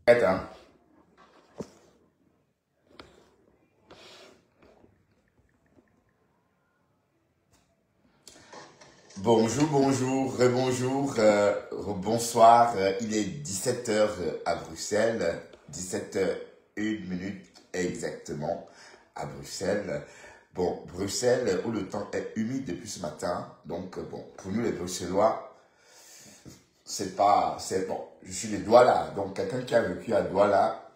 Hein. Bonjour, bonjour, rebonjour, bonsoir. Il est 17 heures à Bruxelles, 17 h 1 minute exactement à Bruxelles. Bon, Bruxelles où le temps est humide depuis ce matin. Donc, bon, pour nous les Bruxellois, c'est pas, c'est bon. Je suis les Douala. Donc, quelqu'un qui a vécu à Douala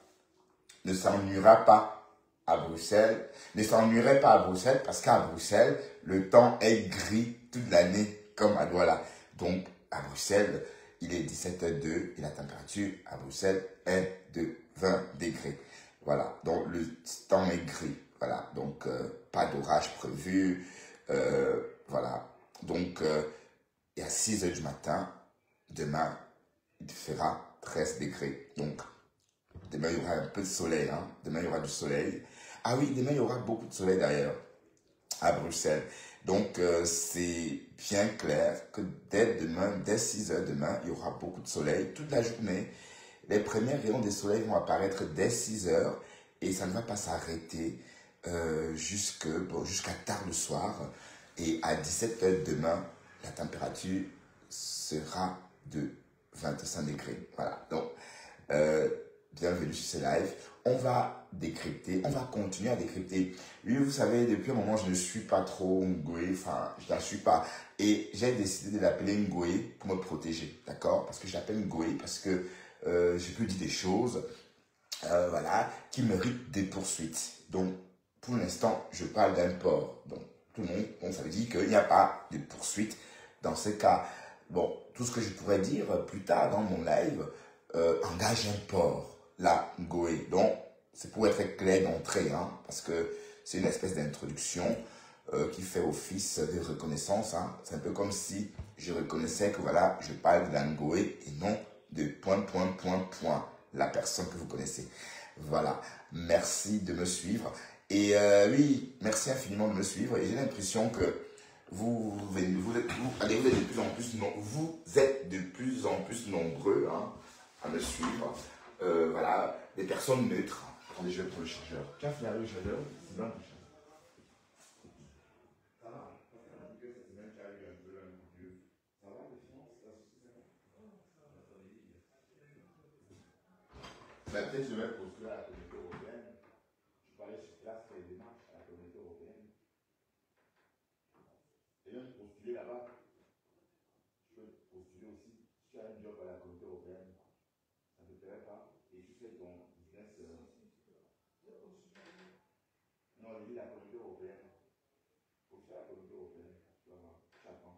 ne s'ennuiera pas à Bruxelles, ne s'ennuierait pas à Bruxelles parce qu'à Bruxelles, le temps est gris toute l'année comme à Douala. Donc, à Bruxelles, il est 17h02 et la température à Bruxelles est de 20 degrés. Voilà, donc le temps est gris. Voilà, donc pas d'orage prévu. Voilà, donc et à 6h du matin, demain, il fera 13 degrés. Donc, demain, il y aura un peu de soleil. Hein? Demain, il y aura du soleil. Ah oui, demain, il y aura beaucoup de soleil d'ailleurs à Bruxelles. Donc, c'est bien clair que dès demain, dès 6h demain, il y aura beaucoup de soleil toute la journée. Les premiers rayons de soleil vont apparaître dès 6h et ça ne va pas s'arrêter jusqu'à tard le soir. Et à 17h demain, la température sera de 25 degrés. Voilà. Donc, bienvenue sur ce live. On va décrypter, on va continuer à décrypter. Oui, vous savez, depuis un moment, je ne suis pas trop Ngoué, enfin, je ne la suis pas. Et j'ai décidé de l'appeler Ngoué pour me protéger, d'accord? Parce que je l'appelle Ngoué, parce que je peux dire des choses, voilà, qui méritent des poursuites. Donc, pour l'instant, je parle d'un port. Donc, tout le monde, bon, ça veut dire qu'il n'y a pas de poursuite dans ce cas. Bon, tout ce que je pourrais dire plus tard dans mon live engage un port. La Ngoé. Donc, c'est pour être clair d'entrée, hein, parce que c'est une espèce d'introduction qui fait office de reconnaissance. Hein. C'est un peu comme si je reconnaissais que voilà, je parle de la Ngoé et non de la personne que vous connaissez. Voilà, merci de me suivre. Et oui, merci infiniment de me suivre. Et j'ai l'impression que vous êtes de plus en plus, vous êtes de plus en plus nombreux hein, à me suivre. Voilà, des personnes neutres. Attendez, je vais prendre le chargeur. Tiens, fais le chargeur. C'est bon. Ça va. Ben, peut-être je vais postuler à la communauté européenne. Je peux aller sur place faire des démarches à la communauté européenne. Et même postuler là-bas. Je peux postuler aussi. Si tu as un job à la communauté européenne, ça ne te plairait pas. Et tu fais ton business. Non, je dis la communauté européenne. Postuler à la communauté européenne. Tu vas voir. J'attends.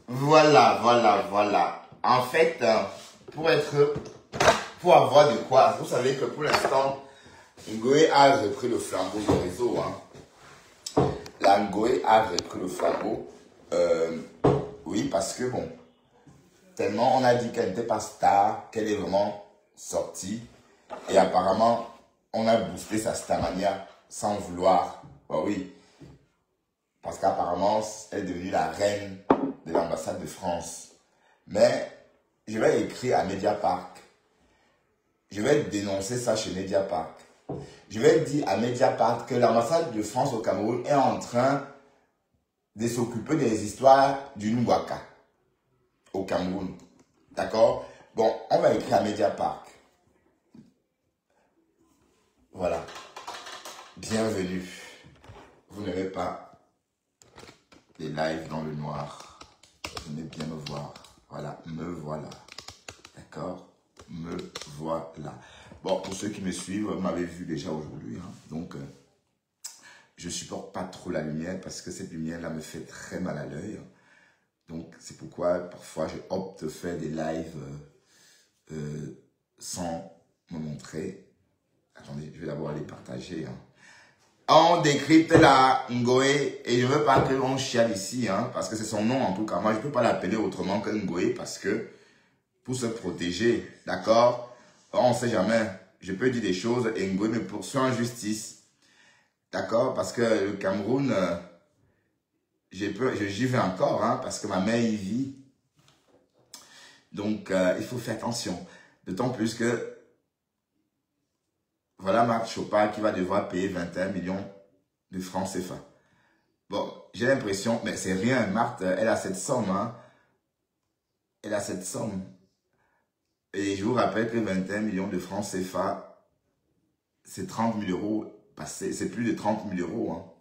Voilà, voilà, voilà. En fait, pour avoir de quoi, vous savez que pour l'instant, Ngoé a repris le flambeau du réseau. Hein. La Ngoé a repris le flambeau. Oui, parce que bon, tellement on a dit qu'elle n'était pas star, qu'elle est vraiment sortie. Et apparemment, on a boosté sa starmania sans vouloir. Bah oui. Parce qu'apparemment, elle est devenue la reine de l'ambassade de France. Mais je vais écrire à Mediapart. Je vais dénoncer ça chez Mediapart. Je vais dire à Mediapart que l'ambassade de France au Cameroun est en train de s'occuper des histoires du Nwaka au Cameroun. D'accord? Bon, on va écrire à Mediapart. Voilà. Bienvenue. Vous n'aimez pas les lives dans le noir. Vous aimez bien me voir. Voilà, me voilà. D'accord? Me voilà. Bon, pour ceux qui me suivent, vous m'avez vu déjà aujourd'hui. Hein, donc, je supporte pas trop la lumière parce que cette lumière-là me fait très mal à l'œil. Donc, c'est pourquoi parfois je opte de faire des lives sans me montrer. Attendez, je vais d'abord aller partager. Hein. On décrypte la Ngoé et je ne veux pas que l'on chiale ici, hein, parce que c'est son nom en tout cas. Moi, je ne peux pas l'appeler autrement que Ngoé parce que pour se protéger, d'accord? On ne sait jamais. Je peux dire des choses et Ngoé me poursuit en justice. D'accord? Parce que le Cameroun, j'y vais encore, hein, parce que ma mère y vit. Donc, il faut faire attention. D'autant plus que, voilà Marthe Chopard qui va devoir payer 21 millions de francs CFA. Bon, j'ai l'impression, mais c'est rien, Marthe, elle a cette somme, hein. Elle a cette somme. Et je vous rappelle que 21 millions de francs CFA, c'est 30 000 euros passés, c'est plus de 30 000 euros, hein.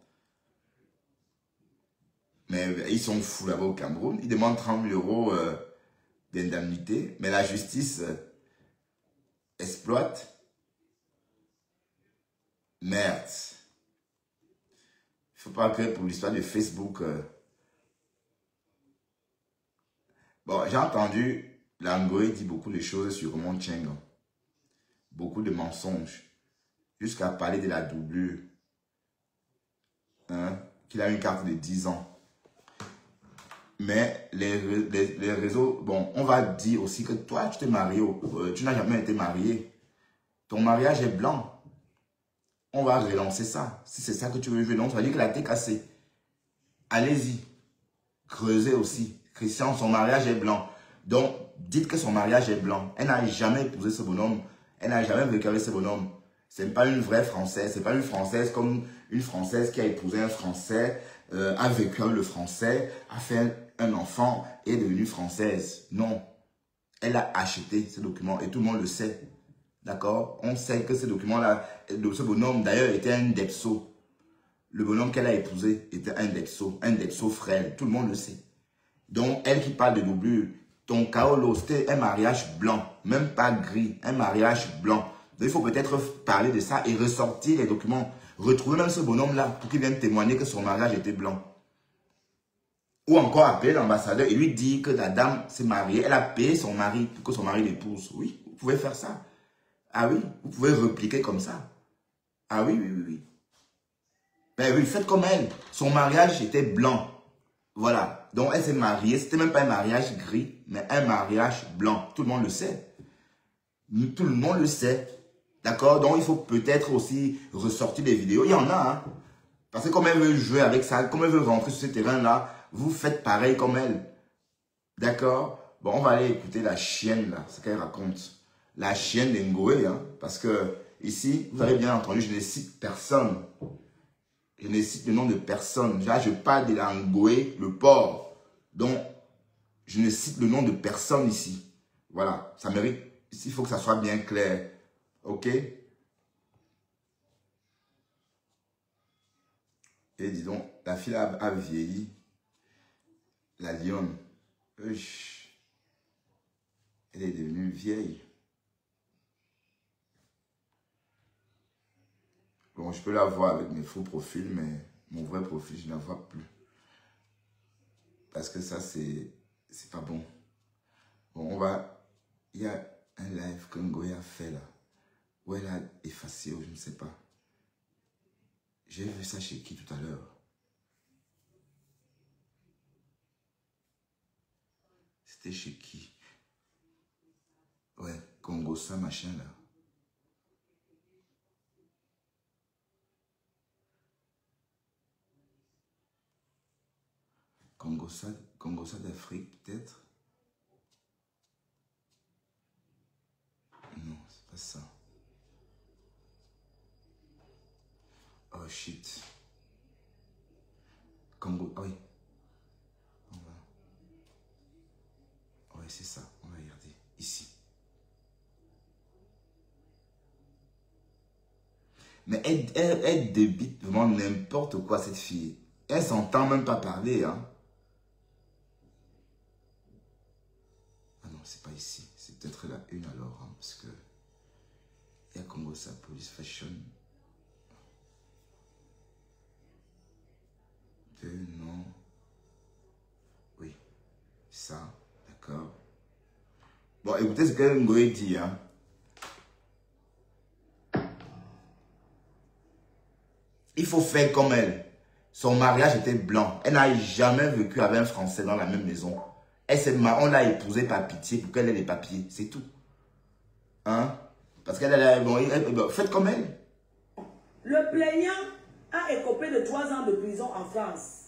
Mais ils sont fous là-bas au Cameroun. Ils demandent 30 000 euros d'indemnité. Mais la justice exploite. Merde. Il ne faut pas que pour l'histoire de Facebook... Bon, j'ai entendu Langoé dire beaucoup de choses sur Mon Cheng. Beaucoup de mensonges. Jusqu'à parler de la doublure. Hein? Qu'il a une carte de 10 ans. Mais les réseaux, bon, on va dire aussi que toi, tu t'es marié, tu n'as jamais été marié. Ton mariage est blanc. On va relancer ça. Si c'est ça que tu veux jouer, donc ça veut dire que la tête est cassée. Allez-y. Creusez aussi. Christian, son mariage est blanc. Donc, dites que son mariage est blanc. Elle n'a jamais épousé ce bonhomme. Elle n'a jamais vécu avec ce bonhomme. Ce n'est pas une vraie Française. Ce n'est pas une Française comme une Française qui a épousé un Français, a vécu avec le Français, a fait un enfant et est devenue Française. Non. Elle a acheté ce document et tout le monde le sait. D'accord? On sait que ce document-là, ce bonhomme d'ailleurs était un Depso. Le bonhomme qu'elle a épousé était un Depso frêle. Tout le monde le sait. Donc, elle qui parle de doublure, ton Kaolo, c'était un mariage blanc, même pas gris, un mariage blanc. Donc, il faut peut-être parler de ça et ressortir les documents. Retrouver même ce bonhomme-là pour qu'il vienne témoigner que son mariage était blanc. Ou encore appeler l'ambassadeur et lui dire que la dame s'est mariée, elle a payé son mari pour que son mari l'épouse. Oui, vous pouvez faire ça. Ah oui, vous pouvez répliquer comme ça. Ah oui, oui, oui, oui. Ben oui, faites comme elle. Son mariage était blanc. Voilà. Donc, elle s'est mariée. C'était même pas un mariage gris, mais un mariage blanc. Tout le monde le sait. Tout le monde le sait. D'accord? Donc, il faut peut-être aussi ressortir des vidéos. Il y en a, hein. Parce que comme elle veut jouer avec ça, comme elle veut rentrer sur ce terrain-là, vous faites pareil comme elle. D'accord? Bon, on va aller écouter la chienne, là, ce qu'elle raconte. La chienne d'Ngoé, hein. Parce que, ici, vous avez bien entendu, je ne cite personne. Je ne cite le nom de personne. Là, je parle de la Ngoé, le porc. Donc, je ne cite le nom de personne ici. Voilà, ça mérite. Ici, il faut que ça soit bien clair. OK? Et dis donc, la fille a vieilli. La lionne. Elle est devenue vieille. Bon, je peux la voir avec mes faux profils, mais mon vrai profil, je ne la vois plus. Parce que ça, c'est pas bon. Bon, on va... Il y a un live que Ngoé a fait là. Où elle a effacé, ou je ne sais pas. J'ai vu ça chez qui tout à l'heure? C'était chez qui? Ouais, Congosa, machin là. Congosa d'Afrique, peut-être? Non, c'est pas ça. Oh shit. Congo, ah oui. Ouais, c'est ça. On va regarder. Ici. Mais elle débite vraiment n'importe quoi, cette fille. Elle s'entend même pas parler, hein. Ah non, c'est pas ici. C'est peut-être la une alors, hein, parce que il y a Congosa Police Fashion. Non. Oui. Ça, d'accord. Bon, écoutez ce que Ngoé dit, hein. Il faut faire comme elle. Son mariage était blanc. Elle n'a jamais vécu avec un Français dans la même maison. On l'a épousée par pitié pour qu'elle ait les papiers. C'est tout. Hein? Parce qu'elle a... Bon, faites comme elle. Le plaignant a écopé de 3 ans de prison en France.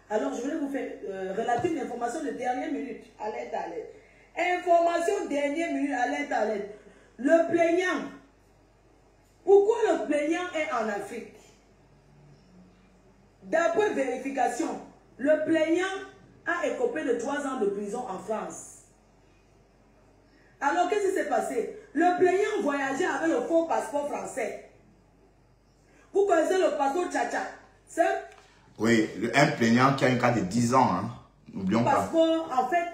Alors, je voulais vous faire relater une information de dernière minute. Alerte, alerte. Information dernière minute, alerte, alerte. Le plaignant. Pourquoi le plaignant est en Afrique? D'après vérification, le plaignant a écopé de 3 ans de prison en France. Alors, qu'est-ce qui s'est passé? Le plaignant voyageait avec le faux passeport français. Vous connaissez le passeport Tcha-Tcha? C'est oui, un plaignant qui a un cas de 10 ans, hein. N'oublions pas. Passeport, en fait,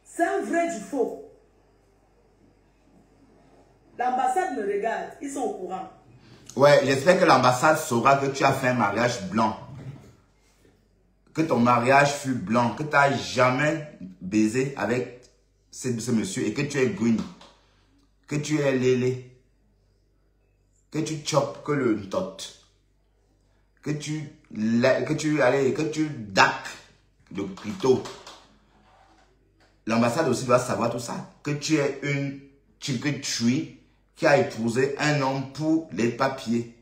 c'est un vrai du faux. L'ambassade me regarde, ils sont au courant. Ouais, j'espère que l'ambassade saura que tu as fait un mariage blanc. Que ton mariage fut blanc, que tu n'as jamais baisé avec ce monsieur et que tu es green, que tu es lélé, que tu chopes que le tot, que tu dac le clito. L'ambassade aussi doit savoir tout ça, que tu es une chicketry qui a épousé un homme pour les papiers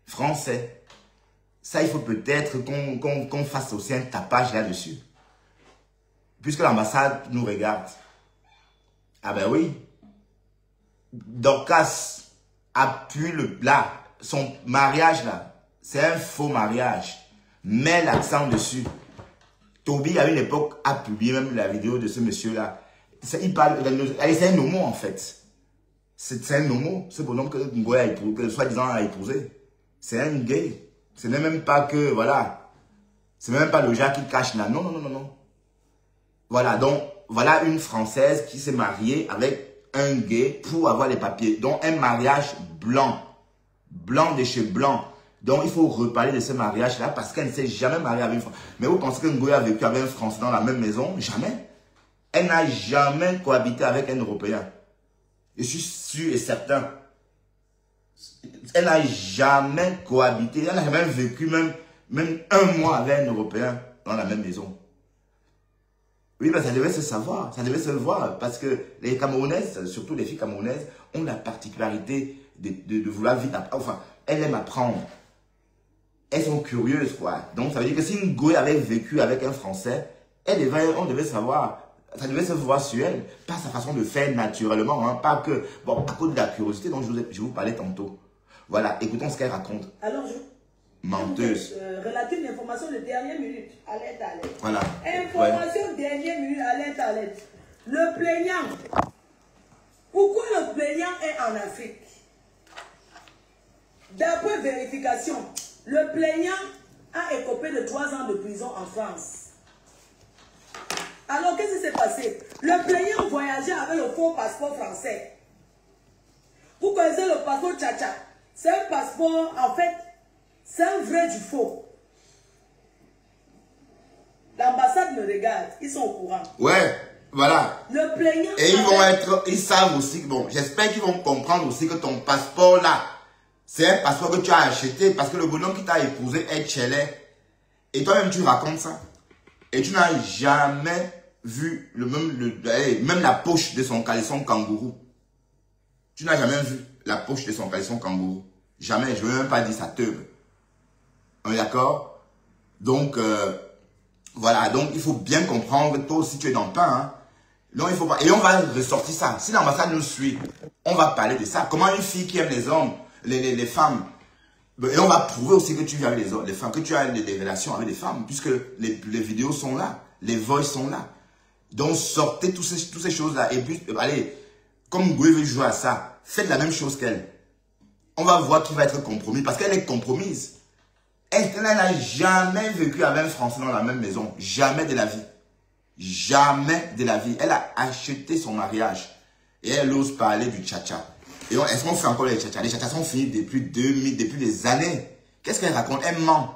français. Ça, il faut peut-être qu'on fasse aussi un tapage là-dessus. Puisque l'ambassade nous regarde. Ah ben oui. Dorcas appuie là, son mariage là. C'est un faux mariage. Mets l'accent dessus. Toby, à une époque, a publié même la vidéo de ce monsieur-là. Il parle, c'est un homo en fait. C'est un homo. C'est pour nom que Ngoya a épousé, que soi-disant a épousé. C'est un gay. Ce n'est même pas que, voilà. C'est même pas le gars qui cache là. Non, non, non, non, non. Voilà, donc, voilà une Française qui s'est mariée avec un gay pour avoir les papiers. Donc, un mariage blanc. Blanc de chez blanc. Donc, il faut reparler de ce mariage-là parce qu'elle ne s'est jamais mariée avec une Française. Mais vous pensez que Ngoya a vécu avec un Français dans la même maison? Jamais. Elle n'a jamais cohabité avec un Européen. Je suis sûr et certain. Elle n'a jamais cohabité, elle n'a jamais vécu même un mois avec un Européen dans la même maison. Oui, mais ça devait se savoir, ça devait se voir, parce que les Camerounaises, surtout les filles camerounaises, ont la particularité de vouloir vite apprendre. Enfin, elles aiment apprendre. Elles sont curieuses, quoi. Donc, ça veut dire que si une Ngoé avait vécu avec un Français, on devait savoir. Ça devait se voir sur elle, pas sa façon de faire naturellement, hein, pas que, bon, à cause de la curiosité dont je vous parlais tantôt. Voilà, écoutons ce qu'elle raconte. Alors, menteuse. Relater une information de dernière minute, alerte, alerte. Voilà. Information dernière minute, alerte, alerte. Le plaignant. Pourquoi le plaignant est en Afrique? D'après vérification, le plaignant a écopé de 3 ans de prison en France. Alors, qu'est-ce qui s'est passé? Le plaignant voyageait avec le faux passeport français. Vous connaissez le passeport Tcha-Tcha? C'est un passeport, en fait, c'est un vrai du faux. L'ambassade me regarde, ils sont au courant. Ouais, voilà. Le plaignant... Et ils savent aussi, bon, j'espère qu'ils vont comprendre aussi que ton passeport là, c'est un passeport que tu as acheté parce que le bonhomme qui t'a épousé est Tchélé. Et toi-même, tu racontes ça. Et tu n'as jamais vu même la poche de son caleçon kangourou. Tu n'as jamais vu la poche de son caleçon kangourou. Jamais, je ne veux même pas dire ça teube. On est d'accord? Donc, voilà, donc il faut bien comprendre que toi aussi tu es dans le pain. Hein. Donc, il faut pas... Et on va ressortir ça. Si l'ambassade nous suit, on va parler de ça. Comment une fille qui aime les hommes, les femmes, et on va prouver aussi que tu vis avec les femmes, que tu as des relations avec les femmes, puisque les vidéos sont là, les voices sont là. Donc, sortez toutes ces choses-là. Et puis, allez, comme Ngoé veut jouer à ça, faites la même chose qu'elle. On va voir qui va être compromis, parce qu'elle est compromise. Elle n'a jamais vécu avec un Français dans la même maison. Jamais de la vie. Jamais de la vie. Elle a acheté son mariage. Et elle ose parler du tcha-tcha. Et est-ce qu'on fait encore les tcha-tcha? Les tcha-tcha sont finis depuis 2000, depuis des années. Qu'est-ce qu'elle raconte? Elle ment.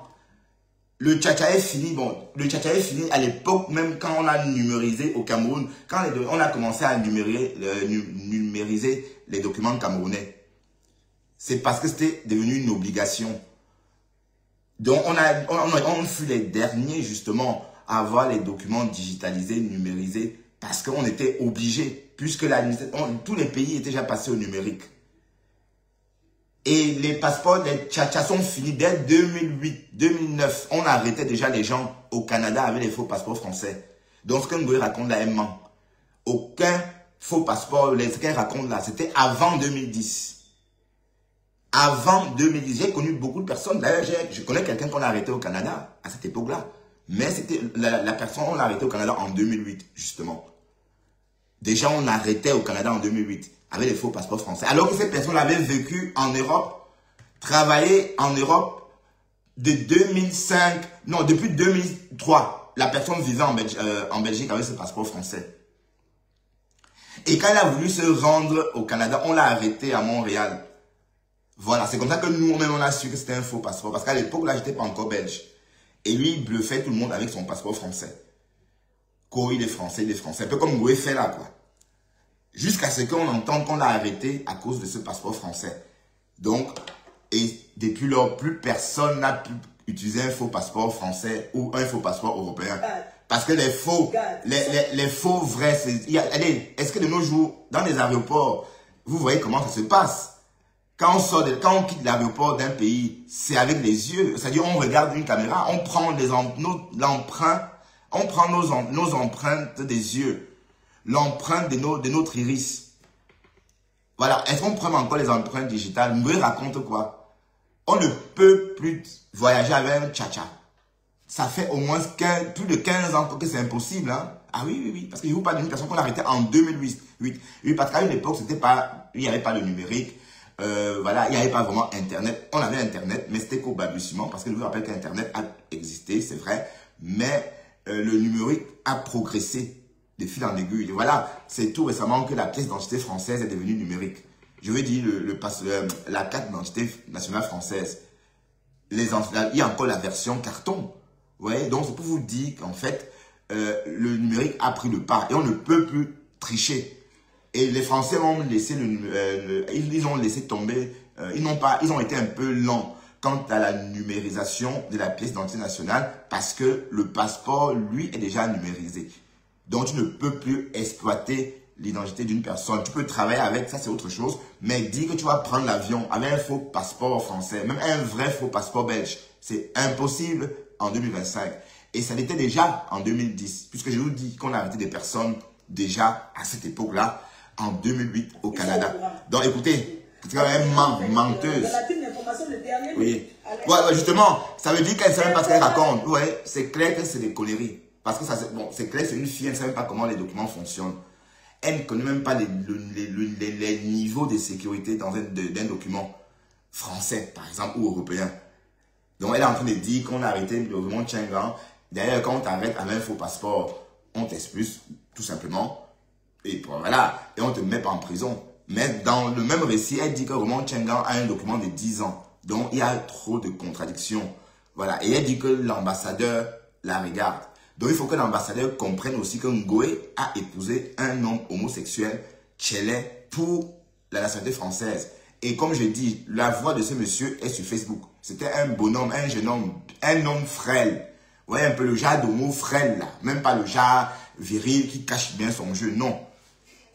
Le tcha-tcha est fini. Bon, le tcha-tcha est fini à l'époque, même quand on a numérisé au Cameroun, quand on a commencé à numériser les documents camerounais. C'est parce que c'était devenu une obligation. Donc, on fut les derniers, justement, à avoir les documents digitalisés, numérisés, parce qu'on était obligés, puisque tous les pays étaient déjà passés au numérique. Et les passeports, les tchatchas sont finis dès 2008, 2009. On arrêtait déjà les gens au Canada avec les faux passeports français. Donc ce que Ngoé raconte là est ment. Aucun faux passeport, ce qu'elle raconte là, c'était avant 2010. Avant 2010, j'ai connu beaucoup de personnes. D'ailleurs, je connais quelqu'un qu'on a arrêté au Canada à cette époque-là. Mais c'était la personne, on l'a arrêté au Canada en 2008, justement. Déjà, on l'arrêtait au Canada en 2008 avec les faux passeports français. Alors que ces personnes avaient vécu en Europe, travaillé en Europe de 2005, non, depuis 2003. La personne vivait en Belgique avec ce passeport français. Et quand elle a voulu se rendre au Canada, on l'a arrêté à Montréal. Voilà, c'est comme ça que nous-mêmes, on a su que c'était un faux passeport. Parce qu'à l'époque, là, j'étais pas encore belge. Et lui, il bluffait tout le monde avec son passeport français. Il est français, un peu comme Goué fait là, quoi. Jusqu'à ce qu'on entende qu'on l'a arrêté à cause de ce passeport français. Donc, et depuis lors, plus personne n'a pu utiliser un faux passeport français ou un faux passeport européen. Parce que les faux, les faux vrais, allez, est-ce que de nos jours, dans les aéroports, vous voyez comment ça se passe? Quand on quitte l'aéroport d'un pays, c'est avec les yeux. C'est-à-dire, on regarde une caméra, on prend l'empreinte, on prend nos empreintes des yeux, l'empreinte de notre iris. Voilà. Est-ce qu'on prend encore les empreintes digitales? Me raconte quoi? On ne peut plus voyager avec un tchatcha. Ça fait au moins plus de 15 ans que c'est impossible. Hein? Ah oui. Parce que je vous parle d'une personne qu'on a arrêtée en 2008. Oui, parce qu'à une époque, il n'y avait pas de numérique. Voilà, il n'y avait pas vraiment Internet. On avait Internet, mais c'était qu'au balbutiement. Parce que je vous rappelle qu'Internet a existé, c'est vrai. Mais le numérique a progressé de fil en aiguille. Et voilà, c'est tout récemment que la pièce d'identité française est devenue numérique. Je veux dire, la carte d'identité nationale française. Il y a encore la version carton. Ouais, donc c'est pour vous dire qu'en fait, le numérique a pris le pas et on ne peut plus tricher. Et les Français ont laissé ils ont laissé tomber, ils ont été un peu lents quant à la numérisation de la pièce d'identité nationale parce que le passeport, lui, est déjà numérisé. Donc tu ne peux plus exploiter l'identité d'une personne. Tu peux travailler avec, ça c'est autre chose, mais dire que tu vas prendre l'avion avec un faux passeport français, même un vrai faux passeport belge, c'est impossible en 2025. Et ça l'était déjà en 2010, puisque je vous dis qu'on a arrêté des personnes déjà à cette époque-là, en 2008 au Canada. Donc écoutez, c'est quand même menteuse. Oui. Ouais, justement, ça veut dire qu'elle ne sait même pas ce qu'elle raconte. Ouais, c'est clair que c'est des conneries. Parce que c'est clair, c'est une fille, elle ne sait même pas comment les documents fonctionnent. Elle ne connaît même pas les niveaux de sécurité dans d'un document français, par exemple, ou européen. Donc, elle est en train de dire qu'on a arrêté le gouvernement Tchengan. D'ailleurs, quand on t'arrête avec un faux passeport, on t'expulse, tout simplement. Et voilà, et on ne te met pas en prison. Mais dans le même récit, elle dit que le gouvernement Tchengan a un document de 10 ans. Donc, il y a trop de contradictions. Voilà, et elle dit que l'ambassadeur la regarde. Donc, il faut que l'ambassadeur comprenne aussi que Ngoé a épousé un homme homosexuel tchelais pour la nationalité française. Et comme je dis, la voix de ce monsieur est sur Facebook. C'était un bonhomme, un jeune homme, un homme frêle. Vous voyez un peu le genre d'homo frêle là. Même pas le genre viril qui cache bien son jeu, non.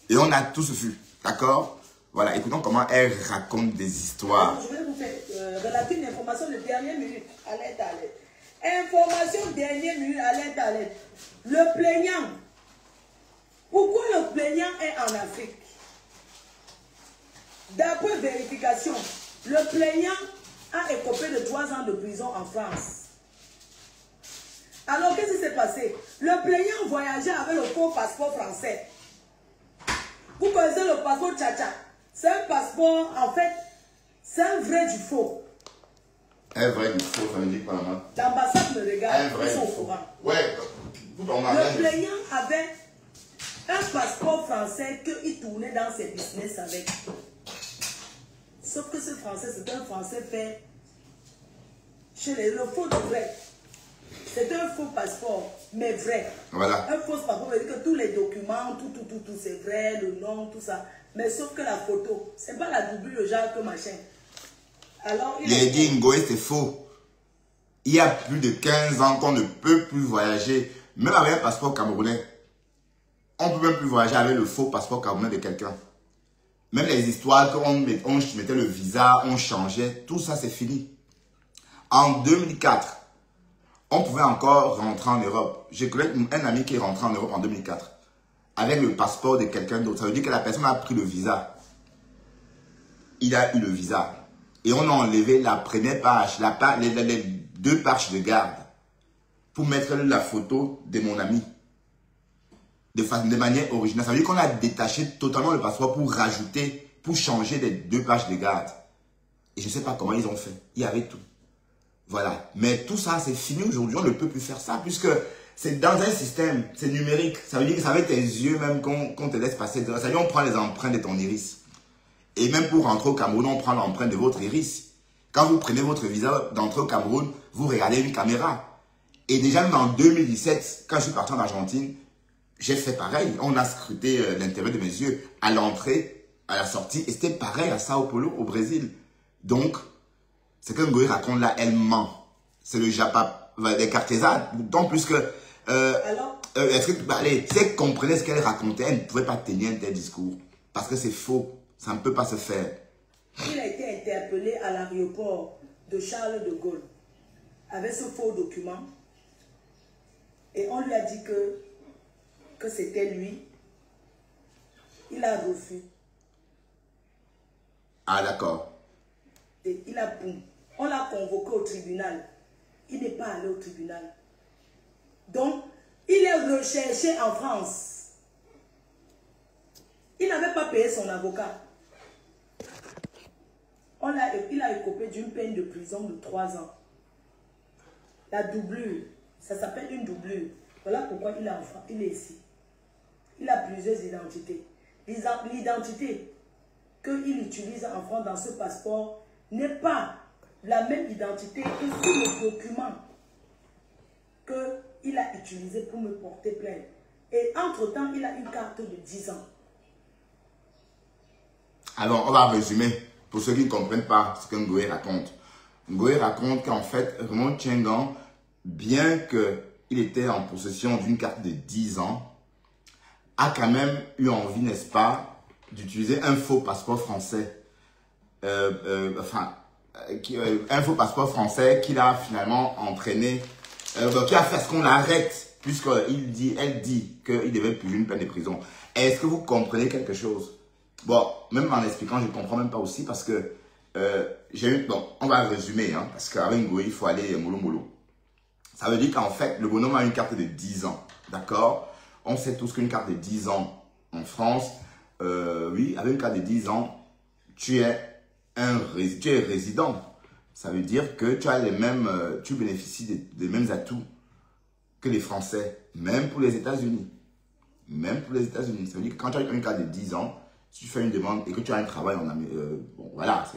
Et on a tous vu, d'accord? Voilà, écoutons comment elle raconte des histoires. Je vais vous faire relater une information de dernière minute, alerte. Information dernière minute, alerte. Le plaignant. Pourquoi le plaignant est en Afrique? D'après vérification, le plaignant a écopé de 3 ans de prison en France. Alors, qu'est-ce qui s'est passé? Le plaignant voyageait avec le faux passeport français. Vous connaissez le passeport Tchatcha? C'est un passeport, en fait, c'est un vrai du faux. Un vrai du faux, ça veut dire quoi, maman? L'ambassade me regarde, ils sont au courant. Ouais, le plaignant avait un passeport français qu'il tournait dans ses business avec. Sauf que ce français, c'est un français fait chez le faux de vrai. C'est un faux passeport, mais vrai. Voilà. Un faux passeport veut dire que tous les documents, tout, c'est vrai, le nom, tout ça. Mais sauf que la photo, c'est pas la double, le genre que machin. Alors, il a dit Ngoé, c'est faux. Il y a plus de 15 ans qu'on ne peut plus voyager, même avec un passeport camerounais. On ne peut même plus voyager avec le faux passeport camerounais de quelqu'un. Même les histoires qu'on mettait le visa, on changeait, tout ça c'est fini. En 2004, on pouvait encore rentrer en Europe. J'ai connu un ami qui est rentré en Europe en 2004 avec le passeport de quelqu'un d'autre. Ça veut dire que la personne a pris le visa. Il a eu le visa. Et on a enlevé la première page, les 2 pages de garde pour mettre la photo de mon ami. De manière originale. Ça veut dire qu'on a détaché totalement le passeport pour rajouter, pour changer les 2 pages de garde. Et je ne sais pas comment ils ont fait. Il y avait tout. Voilà. Mais tout ça, c'est fini aujourd'hui. On ne peut plus faire ça puisque c'est dans un système, c'est numérique. Ça veut dire que c'est avec tes yeux même qu'on te laisse passer. Ça veut dire qu'on prend les empreintes de ton iris. Et même pour rentrer au Cameroun, on prend l'empreinte de votre iris. Quand vous prenez votre visa d'entrée au Cameroun, vous regardez une caméra. Et déjà, même en 2017, quand je suis parti en Argentine, j'ai fait pareil. On a scruté l'intérieur de mes yeux à l'entrée, à la sortie. Et c'était pareil à Sao Paulo, au Brésil. Donc, ce que Ngoé raconte là, elle ment. C'est le Japa, les Cartésans. Donc, puisque... est-ce que, allez, si elle comprenait ce qu'elle racontait, elle ne pouvait pas tenir un tel discours. Parce que c'est faux. Ça ne peut pas se faire. Il a été interpellé à l'aéroport de Charles de Gaulle avec ce faux document. Et on lui a dit que c'était lui. Il a refusé. Ah, d'accord. Et il a boum. On l'a convoqué au tribunal. Il n'est pas allé au tribunal. Donc, il est recherché en France. Il n'avait pas payé son avocat. Il a écopé d'une peine de prison de 3 ans. La doublure, ça s'appelle une doublure. Voilà pourquoi il est ici. Il a plusieurs identités. L'identité qu'il utilise en France dans ce passeport n'est pas la même identité que sur le document qu'il a utilisé pour me porter plainte. Et entre-temps, il a une carte de 10 ans. Alors, on va résumer pour ceux qui ne comprennent pas ce que Ngoé raconte. Ngoé raconte qu'en fait, Raymond Tchengan, bien qu'il était en possession d'une carte de 10 ans, a quand même eu envie, n'est-ce pas, d'utiliser un faux passeport français. Un faux passeport français qu'il a finalement entraîné, qui a fait à ce qu'on l'arrête, puisqu'elle dit qu'il devait payer une peine de prison. Est-ce que vous comprenez quelque chose? Bon, même en expliquant, je ne comprends même pas aussi parce que bon, on va résumer, hein, parce qu'avec Ngoé, il faut aller mollo. Ça veut dire qu'en fait, le bonhomme a une carte de 10 ans, d'accord? On sait tous qu'une carte de 10 ans en France, oui, avec une carte de 10 ans, tu es résident. Ça veut dire que tu as tu bénéficies des mêmes atouts que les Français, même pour les États-Unis. Même pour les États-Unis. Ça veut dire que quand tu as une carte de 10 ans, si tu fais une demande et que tu as un travail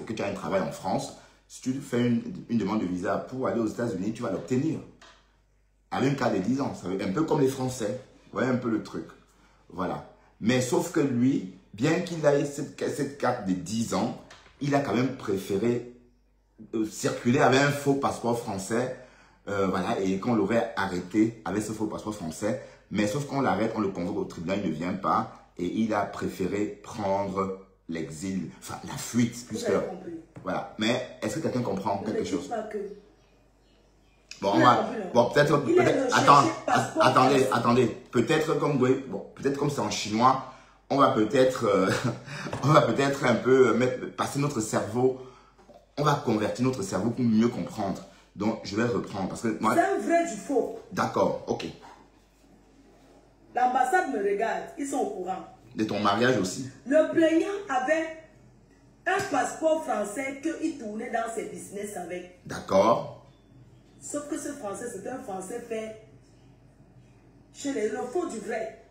que tu as un travail en France, si tu fais une demande de visa pour aller aux États-Unis, tu vas l'obtenir. Avec une carte de 10 ans, ça veut dire un peu comme les Français. Vous voyez un peu le truc. Voilà. Mais sauf que lui, bien qu'il ait cette carte de 10 ans, il a quand même préféré circuler avec un faux passeport français. Voilà, et qu'on l'aurait arrêté avec ce faux passeport français. Mais sauf qu'on l'arrête, on le convoque au tribunal, il ne vient pas. Et il a préféré prendre l'exil, enfin la fuite. Puisque, voilà. Mais est-ce que quelqu'un comprend quelque chose? Bon, peut-être, attendez. Peut-être comme c'est en chinois, on va peut-être un peu passer notre cerveau, on va convertir notre cerveau pour mieux comprendre. Donc, je vais reprendre parce que moi... C'est un vrai du faux. D'accord, ok. L'ambassade me regarde, ils sont au courant. De ton mariage aussi. Le plaignant avait un passeport français qu'il tournait dans ses business avec. D'accord. Sauf que ce français, c'est un français fait chez le faux du vrai.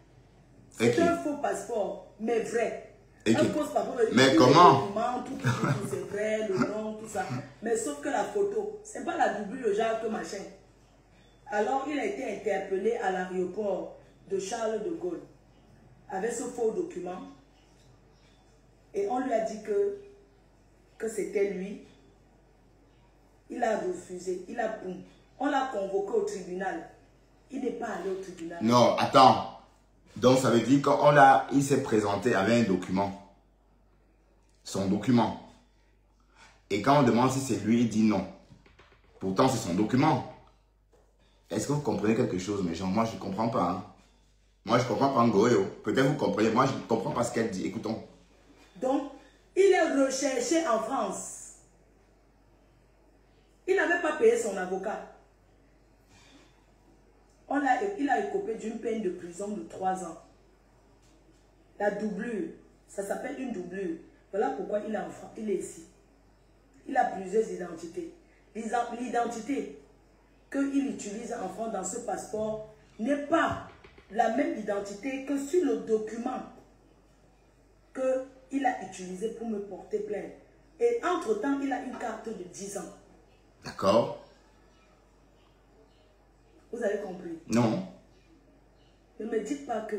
C'est un faux passeport, mais vrai. Un faux passeport. Mais comment? Tout c'est vrai, le nom, tout ça. Mais sauf que la photo, c'est pas la double, le genre que machin. Alors, il a été interpellé à l'aéroport de Charles de Gaulle avec ce faux document. Et on lui a dit que c'était lui. Il a refusé. On l'a convoqué au tribunal. Il n'est pas allé au tribunal. Non, attends. Donc, ça veut dire qu'il s'est présenté avec un document. son document. Et quand on demande si c'est lui, il dit non. Pourtant, c'est son document. Est-ce que vous comprenez quelque chose, mes gens? Moi, je ne comprends pas. Hein. Moi, je ne comprends pas Ngoyo. Peut-être vous comprenez. Moi, je ne comprends pas ce qu'elle dit. Écoutons. Donc, il est recherché en France. Il n'avait pas payé son avocat. Il a écopé d'une peine de prison de 3 ans. La doublure, ça s'appelle une doublure. Voilà pourquoi il est en France. Il est ici. Il a plusieurs identités. L'identité qu'il utilise en France dans ce passeport n'est pas la même identité que sur le document qu'il a utilisé pour me porter plainte. Et entre-temps, il a une carte de 10 ans. D'accord. Vous avez compris? Non. Ne me dites pas que...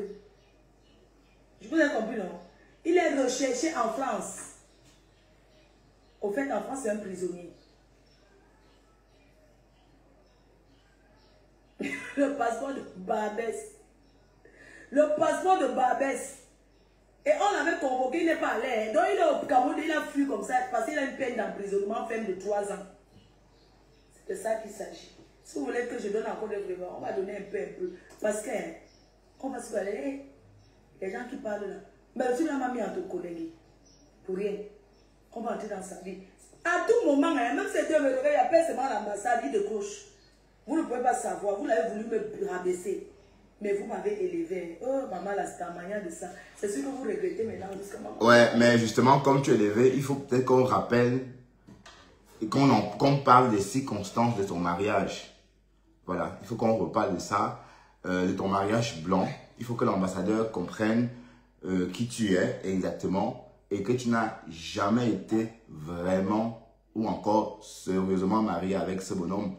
Je vous ai compris, non? Il est recherché en France. Au fait, en France, c'est un prisonnier. Le passeport de Barbès. Le passeport de Barbès. Et on l'avait convoqué, il n'est pas allé. Donc il est au Cameroun, il a fui comme ça parce qu'il a une peine d'emprisonnement ferme de 3 ans. C'est de ça qu'il s'agit. Si vous voulez que je donne encore des vraiements, on va donner un peu. Parce que, on va se parler, les gens qui parlent là. Mais si la mamie a ton collègue, pour rien, on va entrer dans sa vie. À tout moment, même si c'était me réveil, il appelle seulement l'ambassade, il décroche. Vous ne pouvez pas savoir, vous l'avez voulu me rabaisser. Mais vous m'avez élevé. Oh, maman, là, c'est un manière de ça. C'est ce que vous regrettez maintenant. Maman... Ouais, mais justement, comme tu es élevé, il faut peut-être qu'on rappelle et qu'on parle des circonstances de ton mariage. Voilà, il faut qu'on reparle de ça, de ton mariage blanc. Il faut que l'ambassadeur comprenne qui tu es exactement et que tu n'as jamais été vraiment ou encore sérieusement marié avec ce bonhomme.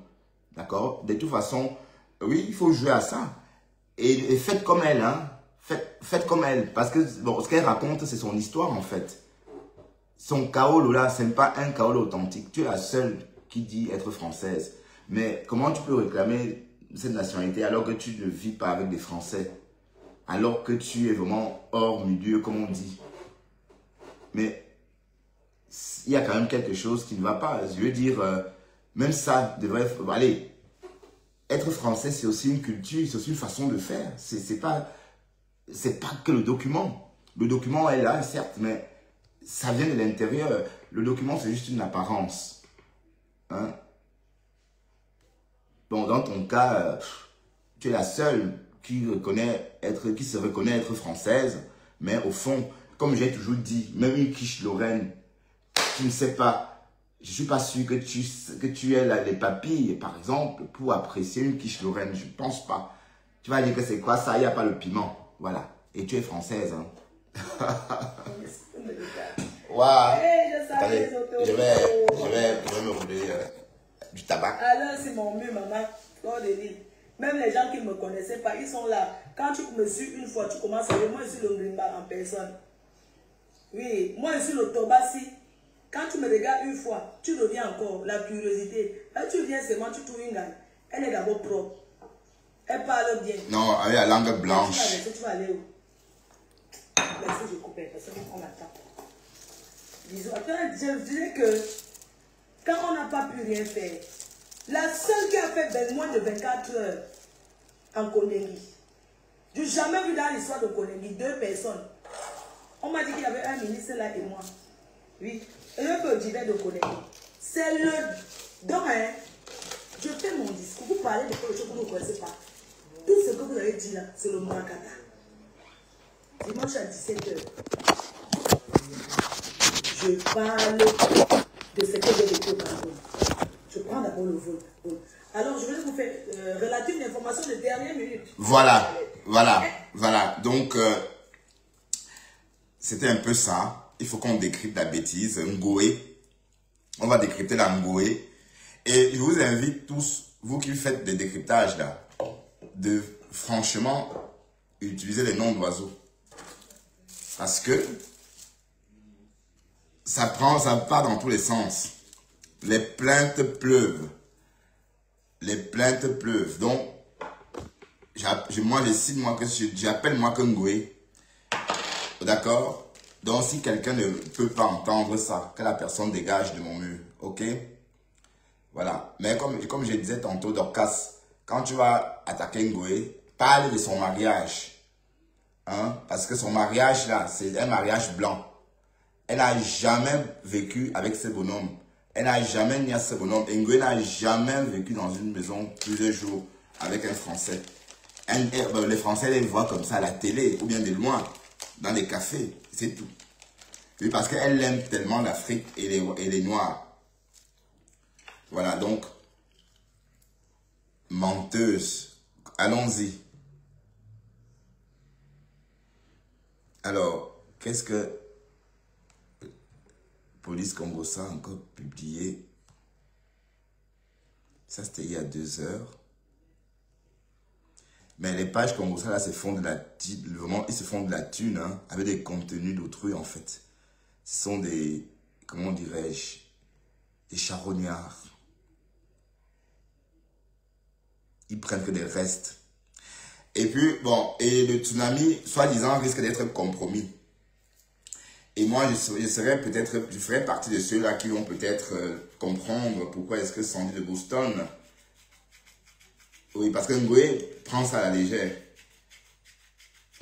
D'accord? De toute façon, oui, il faut jouer à ça. Et faites comme elle, hein. Faites comme elle. Parce que bon, ce qu'elle raconte, c'est son histoire, en fait. Son kaolo, là, ce n'est pas un kaolo authentique. Tu es la seule qui dit être française. Mais comment tu peux réclamer cette nationalité alors que tu ne vis pas avec des Français? Alors que tu es vraiment hors milieu, comme on dit. Mais il y a quand même quelque chose qui ne va pas. Je veux dire, même ça devrait... Allez, être français, c'est aussi une culture, c'est aussi une façon de faire. C'est pas que le document. Le document est là, certes, mais ça vient de l'intérieur. Le document, c'est juste une apparence. Hein? Bon, dans ton cas, tu es la seule qui se reconnaît être française, mais au fond, comme j'ai toujours dit, même une quiche Lorraine, tu ne sais pas. Je ne suis pas sûr que tu aies les papilles, par exemple, pour apprécier une quiche Lorraine. Je ne pense pas. Tu vas dire que c'est quoi ça? Il n'y a pas le piment. Voilà. Et tu es française. Hein? Waouh. Attendez, je vais me rouler du tabac. Alors, c'est mon mieux, maman. Même les gens qui ne me connaissaient pas, ils sont là. Quand tu me suis une fois, tu commences à dire, moi, je suis le Grimba en personne. Oui, moi, je suis le Tobassi. Quand tu me regardes une fois, tu reviens encore, la curiosité. Là, tu viens seulement, tu trouves une gagne. Elle est d'abord propre. Elle parle bien. Non, elle a la langue blanche. Tu vas aller où? Merci, je coupe parce qu'on attend. Bisous. Je dirais que quand on n'a pas pu rien faire, la seule qui a fait moins de 24 heures en Kondengi, je n'ai jamais vu dans l'histoire de Kondengi 2 personnes. On m'a dit qu'il y avait un ministre là et moi. Oui. Et le peu d'hiver de Kondengi. C'est le... Donc, hein, je fais mon discours. Vous parlez de quelque chose que vous ne connaissez pas. Tout ce que vous avez dit là, c'est le Murakata. Dimanche à 17h. Je parle de ce que j'ai vécu au Cameroun. Je prends d'abord le vol. Alors, je vais vous faire relative d'informations de dernière minute. Voilà. Donc, c'était un peu ça. Il faut qu'on décrypte la bêtise. Ngoé. On va décrypter la Ngoé. Et je vous invite tous, vous qui faites des décryptages là, de franchement utiliser les noms d'oiseaux. Parce que ça part dans tous les sens. Les plaintes pleuvent. Les plaintes pleuvent. Donc, moi, j'appelle moi que Ngoé. D'accord? Donc, si quelqu'un ne peut pas entendre ça, que la personne dégage de mon mur, ok? Voilà. Mais comme je disais tantôt, Dorcas, quand tu vas attaquer Ngoé, parle de son mariage. Hein? Parce que son mariage, là, c'est un mariage blanc. Elle n'a jamais vécu avec ce bonhomme. Elle n'a jamais mis à ce bonhomme. Ngoé n'a jamais vécu dans une maison plusieurs jours avec un Français. Les Français les voient comme ça à la télé, ou bien de loin, dans les cafés. C'est tout. Oui, parce qu'elle aime tellement l'Afrique et les Noirs. Voilà, donc, menteuse. Allons-y. Alors, qu'est-ce que Police Congossa a encore publié? Ça, c'était il y a 2 heures. Mais les pages Congossa, là, se font de la vraiment, ils se font de la thune, hein, avec des contenus d'autrui, en fait. Ce sont des, comment dirais-je, des charognards. Ils prennent que des restes. Et puis, bon, et le tsunami, soi-disant, risque d'être compromis. Et moi, je ferai partie de ceux-là qui vont peut-être comprendre pourquoi est-ce que Sandy de Boston, oui, parce que Ngoé prend ça à la légère.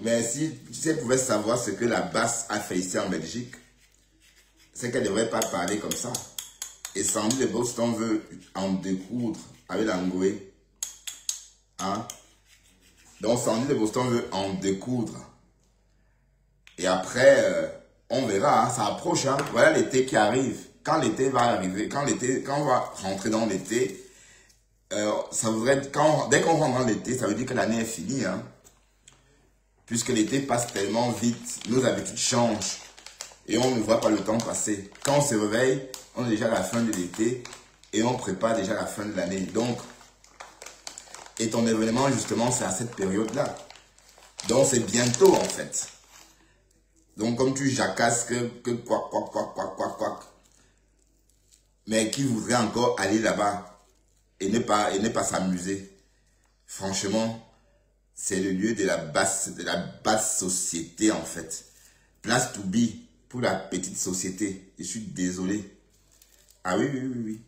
Mais si elle pouvait savoir ce que la basse a fait ici en Belgique, c'est qu'elle ne devrait pas parler comme ça. Et Sandy de Boston veut en découdre avec la Ngoé. Hein? Donc Sandy de Boston veut en découdre. Et après, on verra, hein, ça approche. Hein? Voilà l'été qui arrive. Quand l'été va arriver, quand on va rentrer dans l'été, ça voudrait, dès qu'on rentre dans l'été, ça veut dire que l'année est finie. Hein? Puisque l'été passe tellement vite, nos habitudes changent. Et on ne voit pas le temps passer. Quand on se réveille, on est déjà à la fin de l'été et on prépare déjà la fin de l'année. Donc, et ton événement, justement, c'est à cette période-là. Donc, c'est bientôt, en fait. Donc, comme tu jacasses que quoi. Mais qui voudrait encore aller là-bas et ne pas s'amuser? Franchement, c'est le lieu de la basse société, en fait. Place to be pour la petite société. Je suis désolé. Ah oui.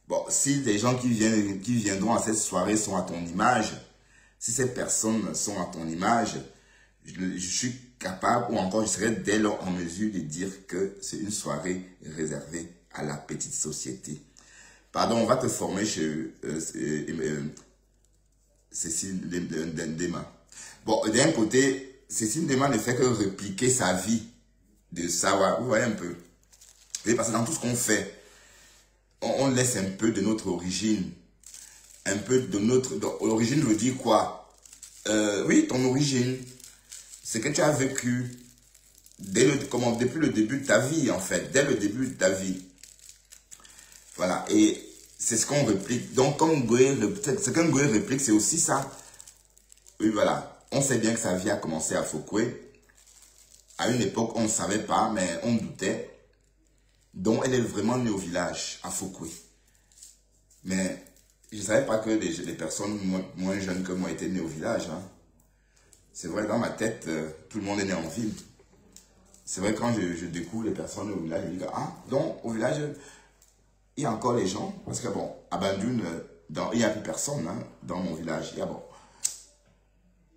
Bon, si les gens qui viendront à cette soirée sont à ton image, si ces personnes sont à ton image, je suis capable, ou encore je serai dès lors en mesure de dire que c'est une soirée réservée à la petite société. Pardon, on va te former chez Cécile Ndema. Bon, d'un côté, Cécile Ndema ne fait que répliquer sa vie de Sawa. Vous voyez un peu. Parce que dans tout ce qu'on fait, on laisse un peu de notre origine. Un peu de notre... L'origine veut dire quoi? Oui, ton origine. Ce que tu as vécu depuis le début de ta vie, en fait. Dès le début de ta vie. Voilà. Et c'est ce qu'on réplique. Donc, ce qu'un Ngoé réplique, c'est aussi ça. Oui, voilà. On sait bien que sa vie a commencé à Fouquet. À une époque, on ne savait pas, mais on doutait. Donc, elle est vraiment née au village, à Fouquet. Mais je ne savais pas que les personnes moins jeunes que moi étaient nées au village. Hein. C'est vrai, dans ma tête, tout le monde est né en ville. C'est vrai, quand je découvre les personnes au village, je dis, ah, donc, au village, il y a encore les gens. Parce que, bon, à Bandoune, il n'y a plus personne hein, dans mon village. Il y a, bon,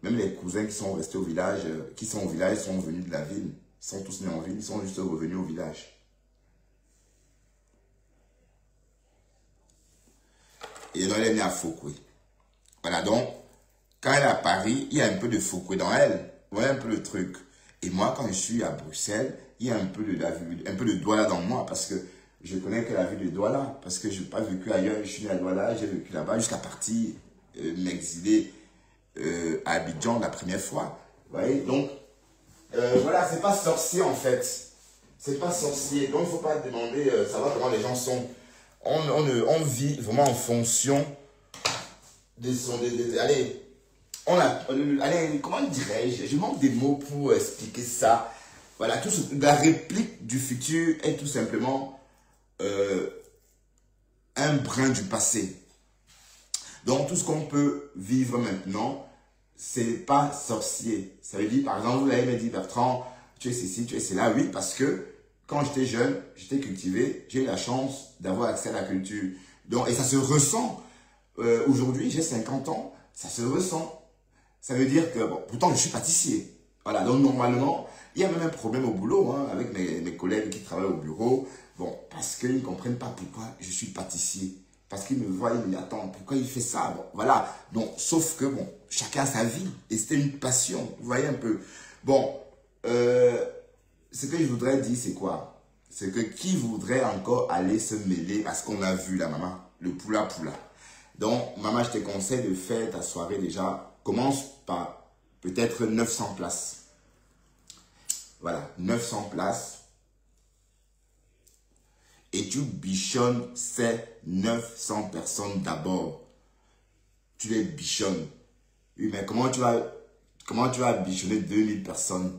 même les cousins qui sont restés au village, sont venus de la ville. Ils sont tous nés en ville, ils sont juste revenus au village. Et donc, elle est née à Fouquet. Voilà, donc, quand elle est à Paris, il y a un peu de Fouquet dans elle. Vous voyez un peu le truc. Et moi, quand je suis à Bruxelles, il y a un peu de Douala dans moi, parce que je connais que la ville de Douala, parce que je n'ai pas vécu ailleurs, je suis né à Douala, j'ai vécu là-bas, jusqu'à partir m'exiler à Abidjan la première fois. Vous voyez, donc, voilà, c'est pas sorcier en fait. C'est pas sorcier, donc il ne faut pas demander, savoir comment les gens sont. On vit vraiment en fonction de son... allez, allez, comment dirais-je? Je manque des mots pour expliquer ça. Voilà, la réplique du futur est tout simplement un brin du passé. Donc, tout ce qu'on peut vivre maintenant, c'est pas sorcier. Ça veut dire, par exemple, vous allez me dire, Bertrand, tu es ceci, tu es cela. Oui, parce que quand j'étais jeune, j'étais cultivé, j'ai eu la chance d'avoir accès à la culture. Donc, et ça se ressent. Aujourd'hui, j'ai 50 ans, ça se ressent. Ça veut dire que, bon, pourtant, je suis pâtissier. Voilà, donc normalement, il y a même un problème au boulot, hein, avec mes collègues qui travaillent au bureau. Bon, parce qu'ils ne comprennent pas pourquoi je suis pâtissier. Parce qu'ils me voient, ils me disent, attends, pourquoi il fait ça? Bon, voilà. Donc, sauf que, bon, chacun a sa vie. Et c'était une passion. Vous voyez un peu. Bon, ce que je voudrais dire, c'est quoi? C'est que qui voudrait encore aller se mêler à ce qu'on a vu là, maman? Le poula poula. Donc, maman, je te conseille de faire ta soirée déjà. Commence par peut-être 900 places. Voilà, 900 places. Et tu bichonnes ces 900 personnes d'abord. Tu les bichonnes. Oui, mais comment tu vas bichonner 2000 personnes?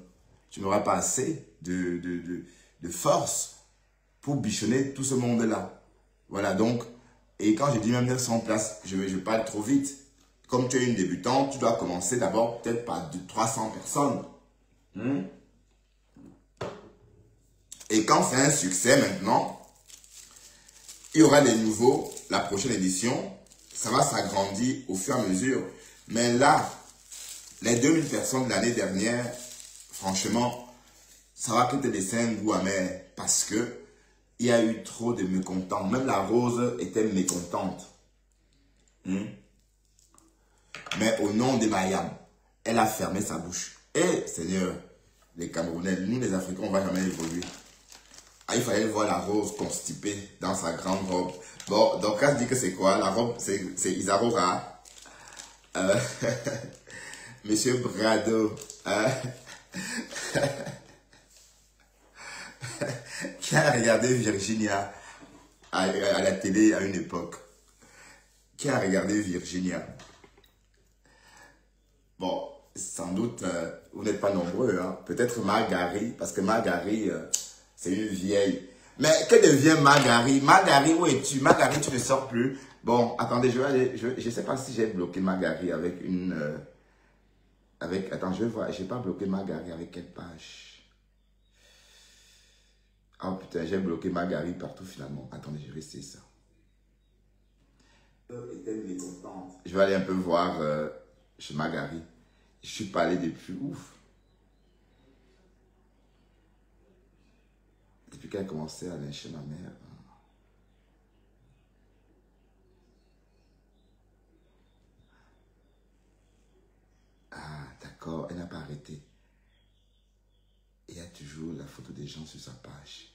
Tu n'auras pas assez de force pour bichonner tout ce monde-là. Voilà, donc, et quand je dis même 900 places, je parle trop vite. Comme tu es une débutante, tu dois commencer d'abord peut-être par 300 personnes. Et quand c'est un succès maintenant, il y aura des nouveaux, la prochaine édition, ça va s'agrandir au fur et à mesure. Mais là, les 2000 personnes de l'année dernière, franchement, ça va peut-être laisser un goût amer parce que il y a eu trop de mécontents. Même la Rose était mécontente. Mais au nom de Mayam, elle a fermé sa bouche. Et Seigneur, les Camerounais, nous les Africains, on ne va jamais évoluer. Ah, il fallait voir la Rose constipée dans sa grande robe. Bon, donc quand je dis que c'est quoi? La robe, c'est Isarora. Monsieur Brado. Qui a regardé Virginia à la télé à une époque? Qui a regardé Virginia? Bon, sans doute, vous n'êtes pas nombreux. Hein? Peut-être Margari, parce que Margari, c'est une vieille. Mais que devient Margari? Margari, où es-tu? Margari, tu ne sors plus. Bon, attendez, je vais aller. Je ne sais pas si j'ai bloqué Margari avec une. Attends, je vais voir. Je n'ai pas bloqué Margari avec quelle page? Oh putain, j'ai bloqué Margari partout finalement. Attendez, je vais essayer ça. Je vais aller un peu voir chez Margari. Je suis pas allé depuis ouf. Depuis qu'elle a commencé à lyncher ma mère. Ah, d'accord, elle n'a pas arrêté. Il y a toujours la photo des gens sur sa page.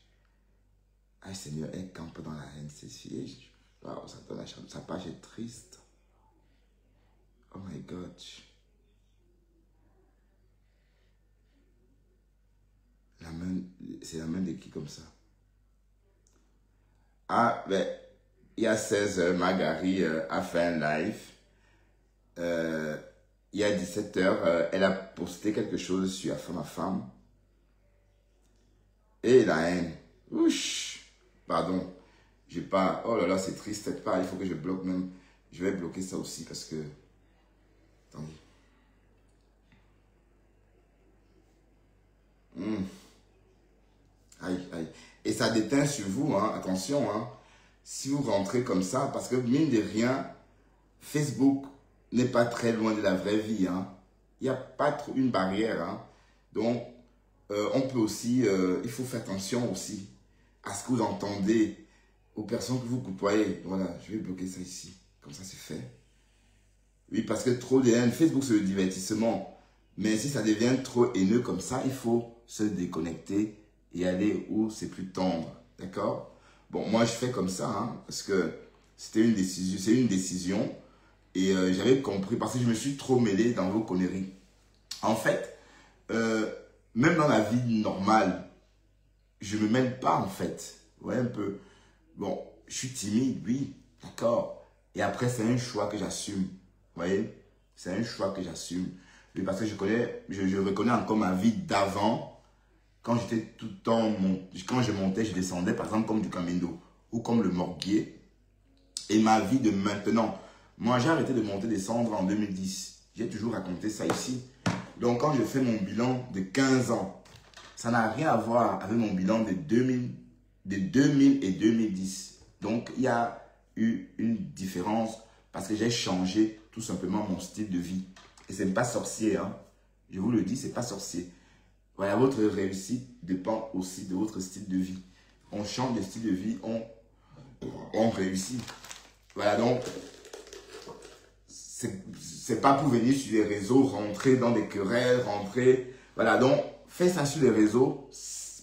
Ah, Seigneur, elle campe dans la haine, ces filles. Wow, sa page est triste. Oh my God. C'est la main de qui comme ça? Ah, ben, il y a 16 heures, Margari a fait un live. Il y a 17 heures, elle a posté quelque chose sur Affaire ma femme. Et la haine. Ouch. Pardon. J'ai pas. Oh là là, c'est triste. Peut-être pas. Il faut que je bloque même. Je vais bloquer ça aussi parce que. Attendez. Aïe, aïe. Et ça déteint sur vous, hein. Attention, hein. Si vous rentrez comme ça, parce que mine de rien, Facebook n'est pas très loin de la vraie vie, hein. Il n'y a pas trop une barrière, hein. Donc, on peut aussi, il faut faire attention aussi à ce que vous entendez, aux personnes que vous côtoyez. Voilà, je vais bloquer ça ici. Comme ça, c'est fait. Oui, parce que trop de haine, Facebook, c'est le divertissement. Mais si ça devient trop haineux comme ça, il faut se déconnecter et aller où c'est plus tendre. D'accord? Bon, moi, je fais comme ça, hein, parce que c'était une décision. C'est une décision. Et j'avais compris, parce que je me suis trop mêlé dans vos conneries. En fait, même dans la vie normale, je ne me mêle pas, en fait. Vous voyez un peu. Bon, je suis timide, oui, d'accord. Et après, c'est un choix que j'assume. Vous voyez? C'est un choix que j'assume. Oui, parce que je reconnais encore ma vie d'avant. Quand j'étais tout le temps, quand je montais, je descendais, par exemple, comme du Camino ou comme le Morguier. Et ma vie de maintenant. Moi, j'ai arrêté de monter, descendre en 2010. J'ai toujours raconté ça ici. Donc, quand je fais mon bilan de 15 ans, Ça n'a rien à voir avec mon bilan de 2000 et 2010. Donc, il y a eu une différence parce que j'ai changé tout simplement mon style de vie. Et ce n'est pas sorcier, hein. Je vous le dis, ce n'est pas sorcier. Voilà, votre réussite dépend aussi de votre style de vie. On change de style de vie, on réussit. Voilà, donc, c'est pas pour venir sur les réseaux, rentrer dans des querelles, rentrer... Voilà, donc, faites ça sur les réseaux.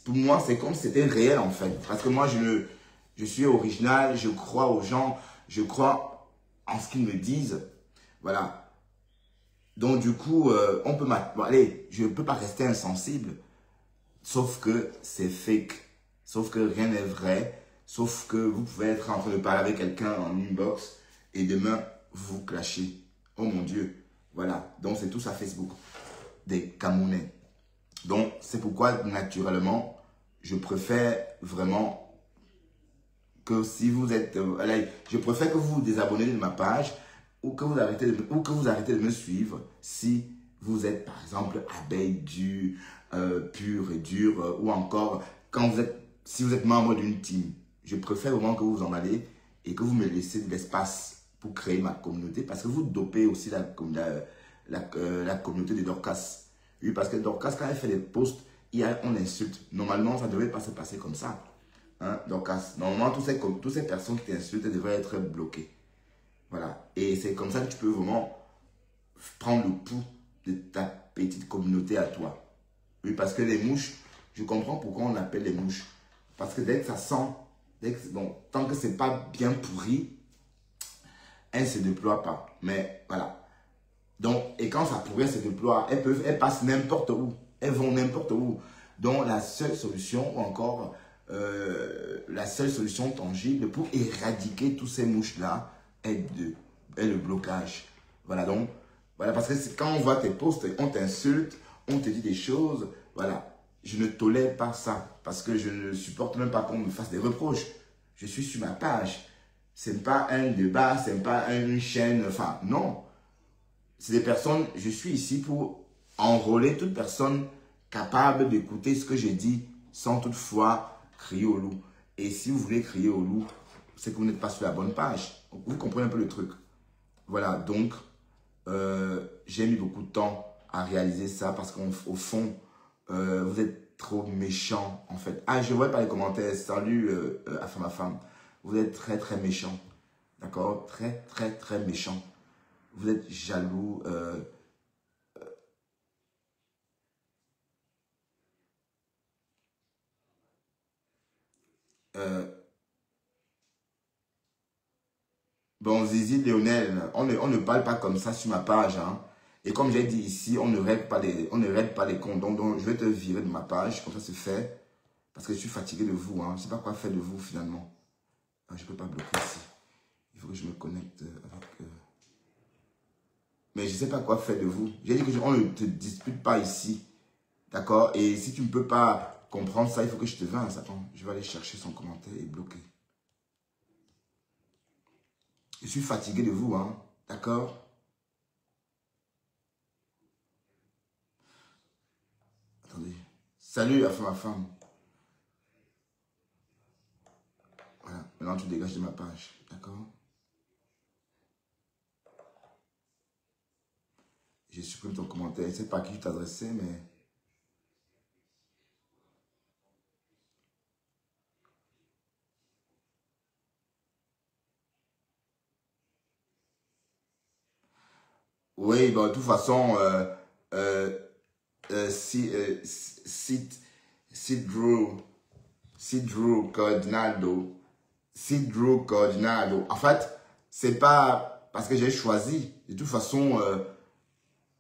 Pour moi, c'est comme si c'était réel, en fait. Parce que moi, je suis original, je crois aux gens, je crois en ce qu'ils me disent. Voilà. Donc, du coup, on peut allez, je ne peux pas rester insensible. Sauf que c'est fake. Sauf que rien n'est vrai. Sauf que vous pouvez être en train de parler avec quelqu'un en inbox et demain, vous vous clashez. Oh mon Dieu. Voilà. Donc, c'est tout ça Facebook. Des Camerounais. Donc, c'est pourquoi, naturellement, je préfère vraiment que si vous êtes... je préfère que vous vous désabonnez de ma page ou que vous arrêtez de me suivre si vous êtes, par exemple, abeille dure, pure et dure, ou encore si vous êtes membre d'une team. Je préfère vraiment que vous en allez et que vous me laissez de l'espace pour créer ma communauté parce que vous dopez aussi la communauté de Dorcas. Oui, parce que Dorcas, quand elle fait des posts, on insulte. Normalement, ça ne devrait pas se passer comme ça. Hein, Dorcas, normalement, toutes ces personnes qui t'insultent devraient être bloquées. Voilà. Et c'est comme ça que tu peux vraiment prendre le pouls de ta petite communauté à toi. Oui, parce que les mouches, je comprends pourquoi on appelle les mouches. Parce que dès que ça sent, tant que ce n'est pas bien pourri, elles ne se déploient pas. Mais voilà. Donc, et quand ça pourrait se déploie, elles passent n'importe où. Elles vont n'importe où. Donc, la seule solution, ou encore, la seule solution tangible pour éradiquer tous ces mouches-là est le blocage. Voilà, donc, voilà, parce que quand on voit tes posts, on t'insulte, on te dit des choses, voilà. Je ne tolère pas ça, parce que je ne supporte même pas qu'on me fasse des reproches. Je suis sur ma page. Ce n'est pas un débat, ce n'est pas une chaîne, enfin, non. C'est des personnes, je suis ici pour enrôler toute personne capable d'écouter ce que je dis sans toutefois crier au loup. Et si vous voulez crier au loup, c'est que vous n'êtes pas sur la bonne page. Vous comprenez un peu le truc. Voilà, donc, j'ai mis beaucoup de temps à réaliser ça parce qu'au fond, vous êtes trop méchant en fait. Ah, je vois par les commentaires, salut à ma femme. Vous êtes très très méchant. D'accord? Très très très méchant. Vous êtes jaloux. Bon, Zizi, Lionel, on ne parle pas comme ça sur ma page. Hein. Et comme j'ai dit ici, on ne règle pas les comptes. Donc, je vais te virer de ma page, comme ça c'est fait. Parce que je suis fatigué de vous. Hein. Je ne sais pas quoi faire de vous finalement. Ah, je ne peux pas bloquer ici. Il faut que je me connecte avec... Mais je ne sais pas quoi faire de vous. J'ai dit qu'on ne te dispute pas ici. D'accord? Et si tu ne peux pas comprendre ça, il faut que je te vince. Attends, je vais aller chercher son commentaire et bloquer. Je suis fatigué de vous, hein. D'accord? Attendez. Salut à ma femme. Voilà. Maintenant, tu dégages de ma page. D'accord? Je supprime ton commentaire. Je ne sais pas à qui tu t'adressais, mais... Oui, bon, de toute façon, Sidro Coordinado. En fait, c'est pas parce que j'ai choisi. De toute façon,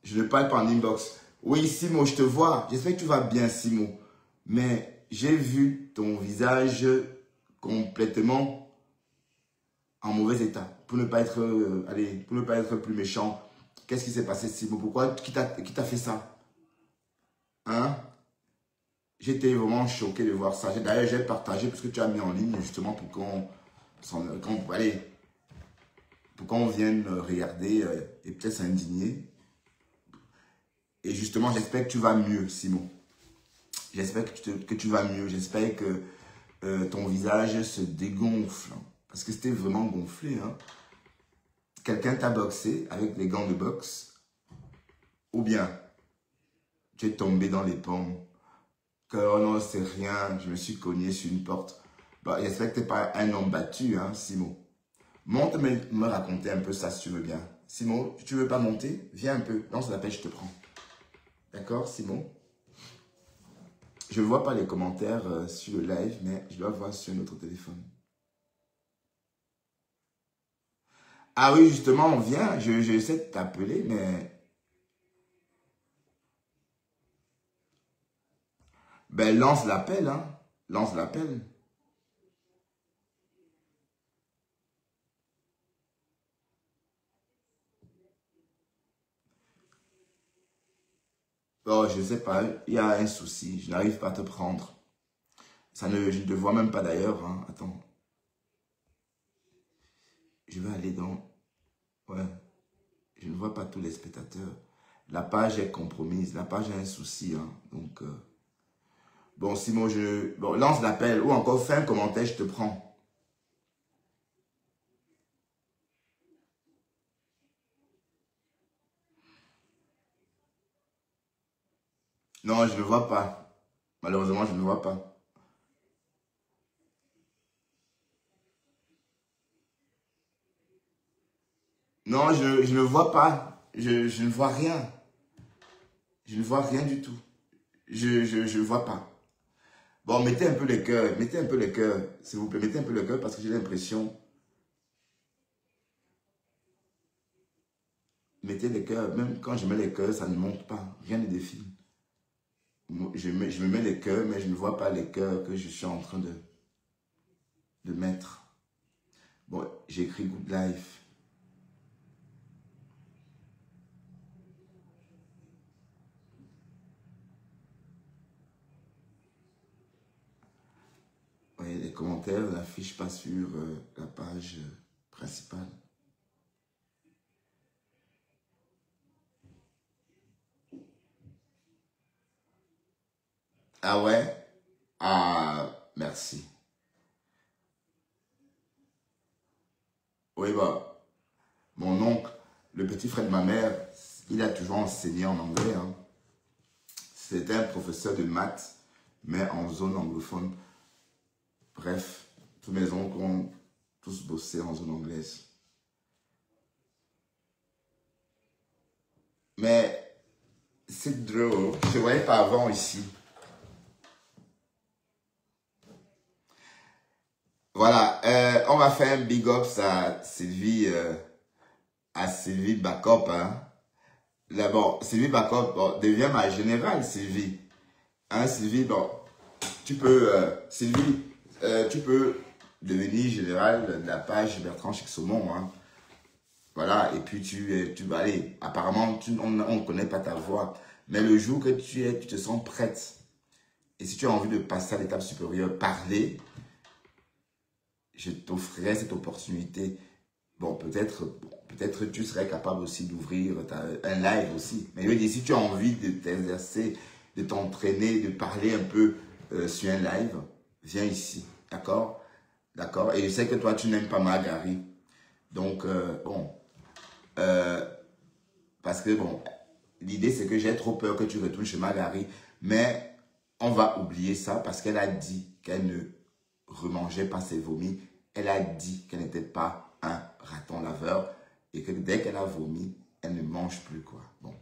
je ne parle pas en inbox. Oui, Simo, je te vois. J'espère que tu vas bien, Simo. Mais j'ai vu ton visage complètement en mauvais état. Pour ne pas être, pour ne pas être plus méchant. Qu'est-ce qui s'est passé, Simo? Pourquoi? Qui t'a fait ça? Hein? J'étais vraiment choqué de voir ça. D'ailleurs, j'ai partagé parce que tu as mis en ligne justement pour qu'on vienne regarder et peut-être s'indigner. Et justement, j'espère que tu vas mieux, Simon. J'espère que tu vas mieux. J'espère que ton visage se dégonfle. Parce que c'était vraiment gonflé. Hein. Quelqu'un t'a boxé avec les gants de boxe. Ou bien, tu es tombé dans les pommes. Que oh non, c'est rien. Je me suis cogné sur une porte. Bah, j'espère que tu n'es pas un homme battu, hein, Simo. Monte me raconter un peu ça si tu veux bien. Simo, tu veux pas monter? Viens un peu. Lance la pêche, je te prends. D'accord, Simon? Je ne vois pas les commentaires sur le live, mais je dois voir sur notre téléphone. Ah oui, justement, on vient. Je essaie de t'appeler, mais... Ben, lance l'appel, hein. Lance l'appel. Oh, je ne sais pas. Il y a un souci. Je n'arrive pas à te prendre. Je ne te vois même pas d'ailleurs. Hein. Attends. Je vais aller dans... Ouais. Je ne vois pas tous les spectateurs. La page est compromise. La page a un souci. Hein. Donc... Bon, Simon, bon, lance l'appel ou encore fais un commentaire, je te prends. Non, je ne vois pas. Malheureusement, je ne vois pas. Non, je ne vois pas. Je ne vois rien. Je ne vois rien du tout. Je ne vois pas. Bon, mettez un peu les cœurs. Mettez un peu les cœurs. S'il vous plaît, mettez un peu le cœur parce que j'ai l'impression... Mettez les cœurs. Même quand je mets les cœurs, ça ne monte pas. Rien ne défile. Je me mets les cœurs, mais je ne vois pas les cœurs que je suis en train de mettre. Bon, j'ai écrit Good Life. Oui, les commentaires n'affichent pas sur la page principale. Ah ouais? Ah, merci. Oui, bah, mon oncle, le petit frère de ma mère, il a toujours enseigné en anglais. Hein. C'était un professeur de maths, mais en zone anglophone. Bref, tous mes oncles ont tous bossé en zone anglaise. Mais c'est drôle, je ne voyais pas avant ici. Voilà, on va faire un big up à Sylvie Backup. Hein. D'abord, Sylvie Backup bon, devient ma générale, Sylvie. Hein, Sylvie, bon, tu peux, Sylvie, tu peux devenir générale de la page Bertrand Chixaumont. Hein. Voilà, et puis tu vas aller. Apparemment, on ne connaît pas ta voix. Mais le jour que tu te sens prête, et si tu as envie de passer à l'étape supérieure, parler, je t'offrirai cette opportunité. Bon, peut-être tu serais capable aussi d'ouvrir un live aussi. Mais je veux dire, si tu as envie de t'exercer, de t'entraîner, de parler un peu sur un live, viens ici. D'accord? D'accord? Et je sais que toi, tu n'aimes pas Magari. Donc, bon. Parce que, bon, l'idée, c'est que j'ai trop peur que tu retournes chez Magari. Mais on va oublier ça parce qu'elle a dit qu'elle ne remangeait pas ses vomis. Elle a dit qu'elle n'était pas un raton laveur et que dès qu'elle a vomi, elle ne mange plus, quoi. Bon.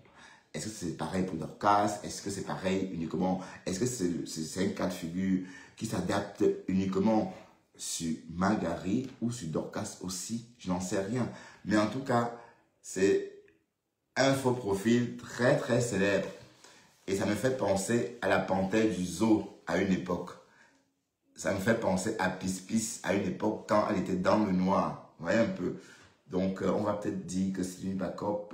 Est-ce que c'est pareil pour Dorcas? Est-ce que c'est pareil uniquement? Est-ce que c'est un cas de figure qui s'adapte uniquement sur Magari ou sur Dorcas aussi? Je n'en sais rien. Mais en tout cas, c'est un faux profil très très célèbre. Et ça me fait penser à la panthère du zoo à une époque. Ça me fait penser à Pis à une époque quand elle était dans le noir. Vous voyez un peu. Donc, on va peut-être dire que Sylvie Backup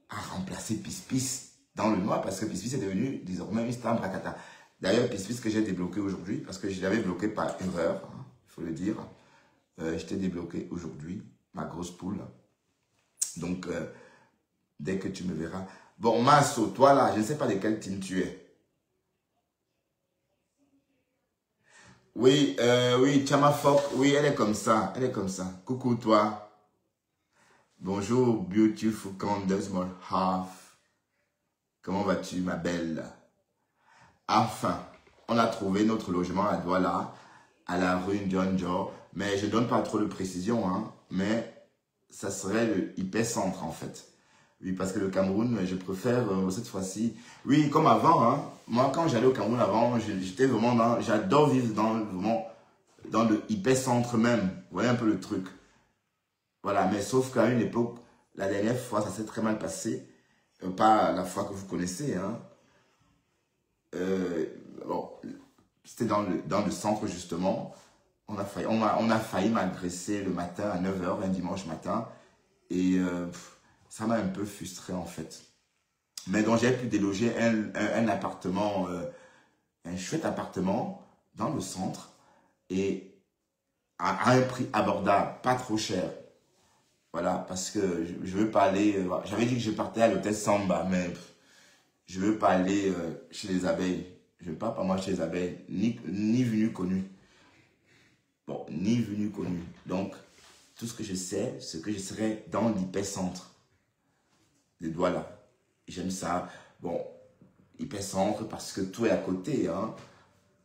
a remplacé Pis dans le noir parce que Pis est devenu désormais une star Brakata. D'ailleurs, Pis que j'ai débloqué aujourd'hui parce que je l'avais bloqué par erreur, hein, il faut le dire. Je t'ai débloqué aujourd'hui, ma grosse poule. Donc, dès que tu me verras. Bon, Masso, toi là, je ne sais pas de quel team tu es. Oui, oui, Chama Fok, oui, elle est comme ça, elle est comme ça. Coucou toi. Bonjour, beautiful Candace my half. Comment vas-tu, ma belle? Enfin, on a trouvé notre logement à Douala, à la rue Ndjonjo. Mais je ne donne pas trop de précision, hein, mais ça serait le hyper-centre en fait. Oui, parce que le Cameroun, je préfère cette fois-ci. Oui, comme avant, hein. Moi, quand j'allais au Cameroun avant, j'étais vraiment dans. J'adore vivre dans le hyper-centre même. Vous voyez un peu le truc. Voilà, mais sauf qu'à une époque, la dernière fois, ça s'est très mal passé. Pas la fois que vous connaissez, hein. Euh, bon, c'était dans le centre justement. On a failli m'agresser le matin à 9 h, un dimanche matin. Et ça m'a un peu frustré en fait. Mais donc j'ai pu déloger un appartement, un chouette appartement dans le centre et à un prix abordable, pas trop cher. Voilà, parce que je veux pas aller. J'avais dit que je partais à l'hôtel Samba, mais je veux pas aller chez les abeilles. Je veux pas moi chez les abeilles, ni venu connu. Bon, ni venu connu. Donc, tout ce que je sais, c'est que je serai dans l'hypercentre de Douala. J'aime ça. Bon, hypercentre parce que tout est à côté, hein.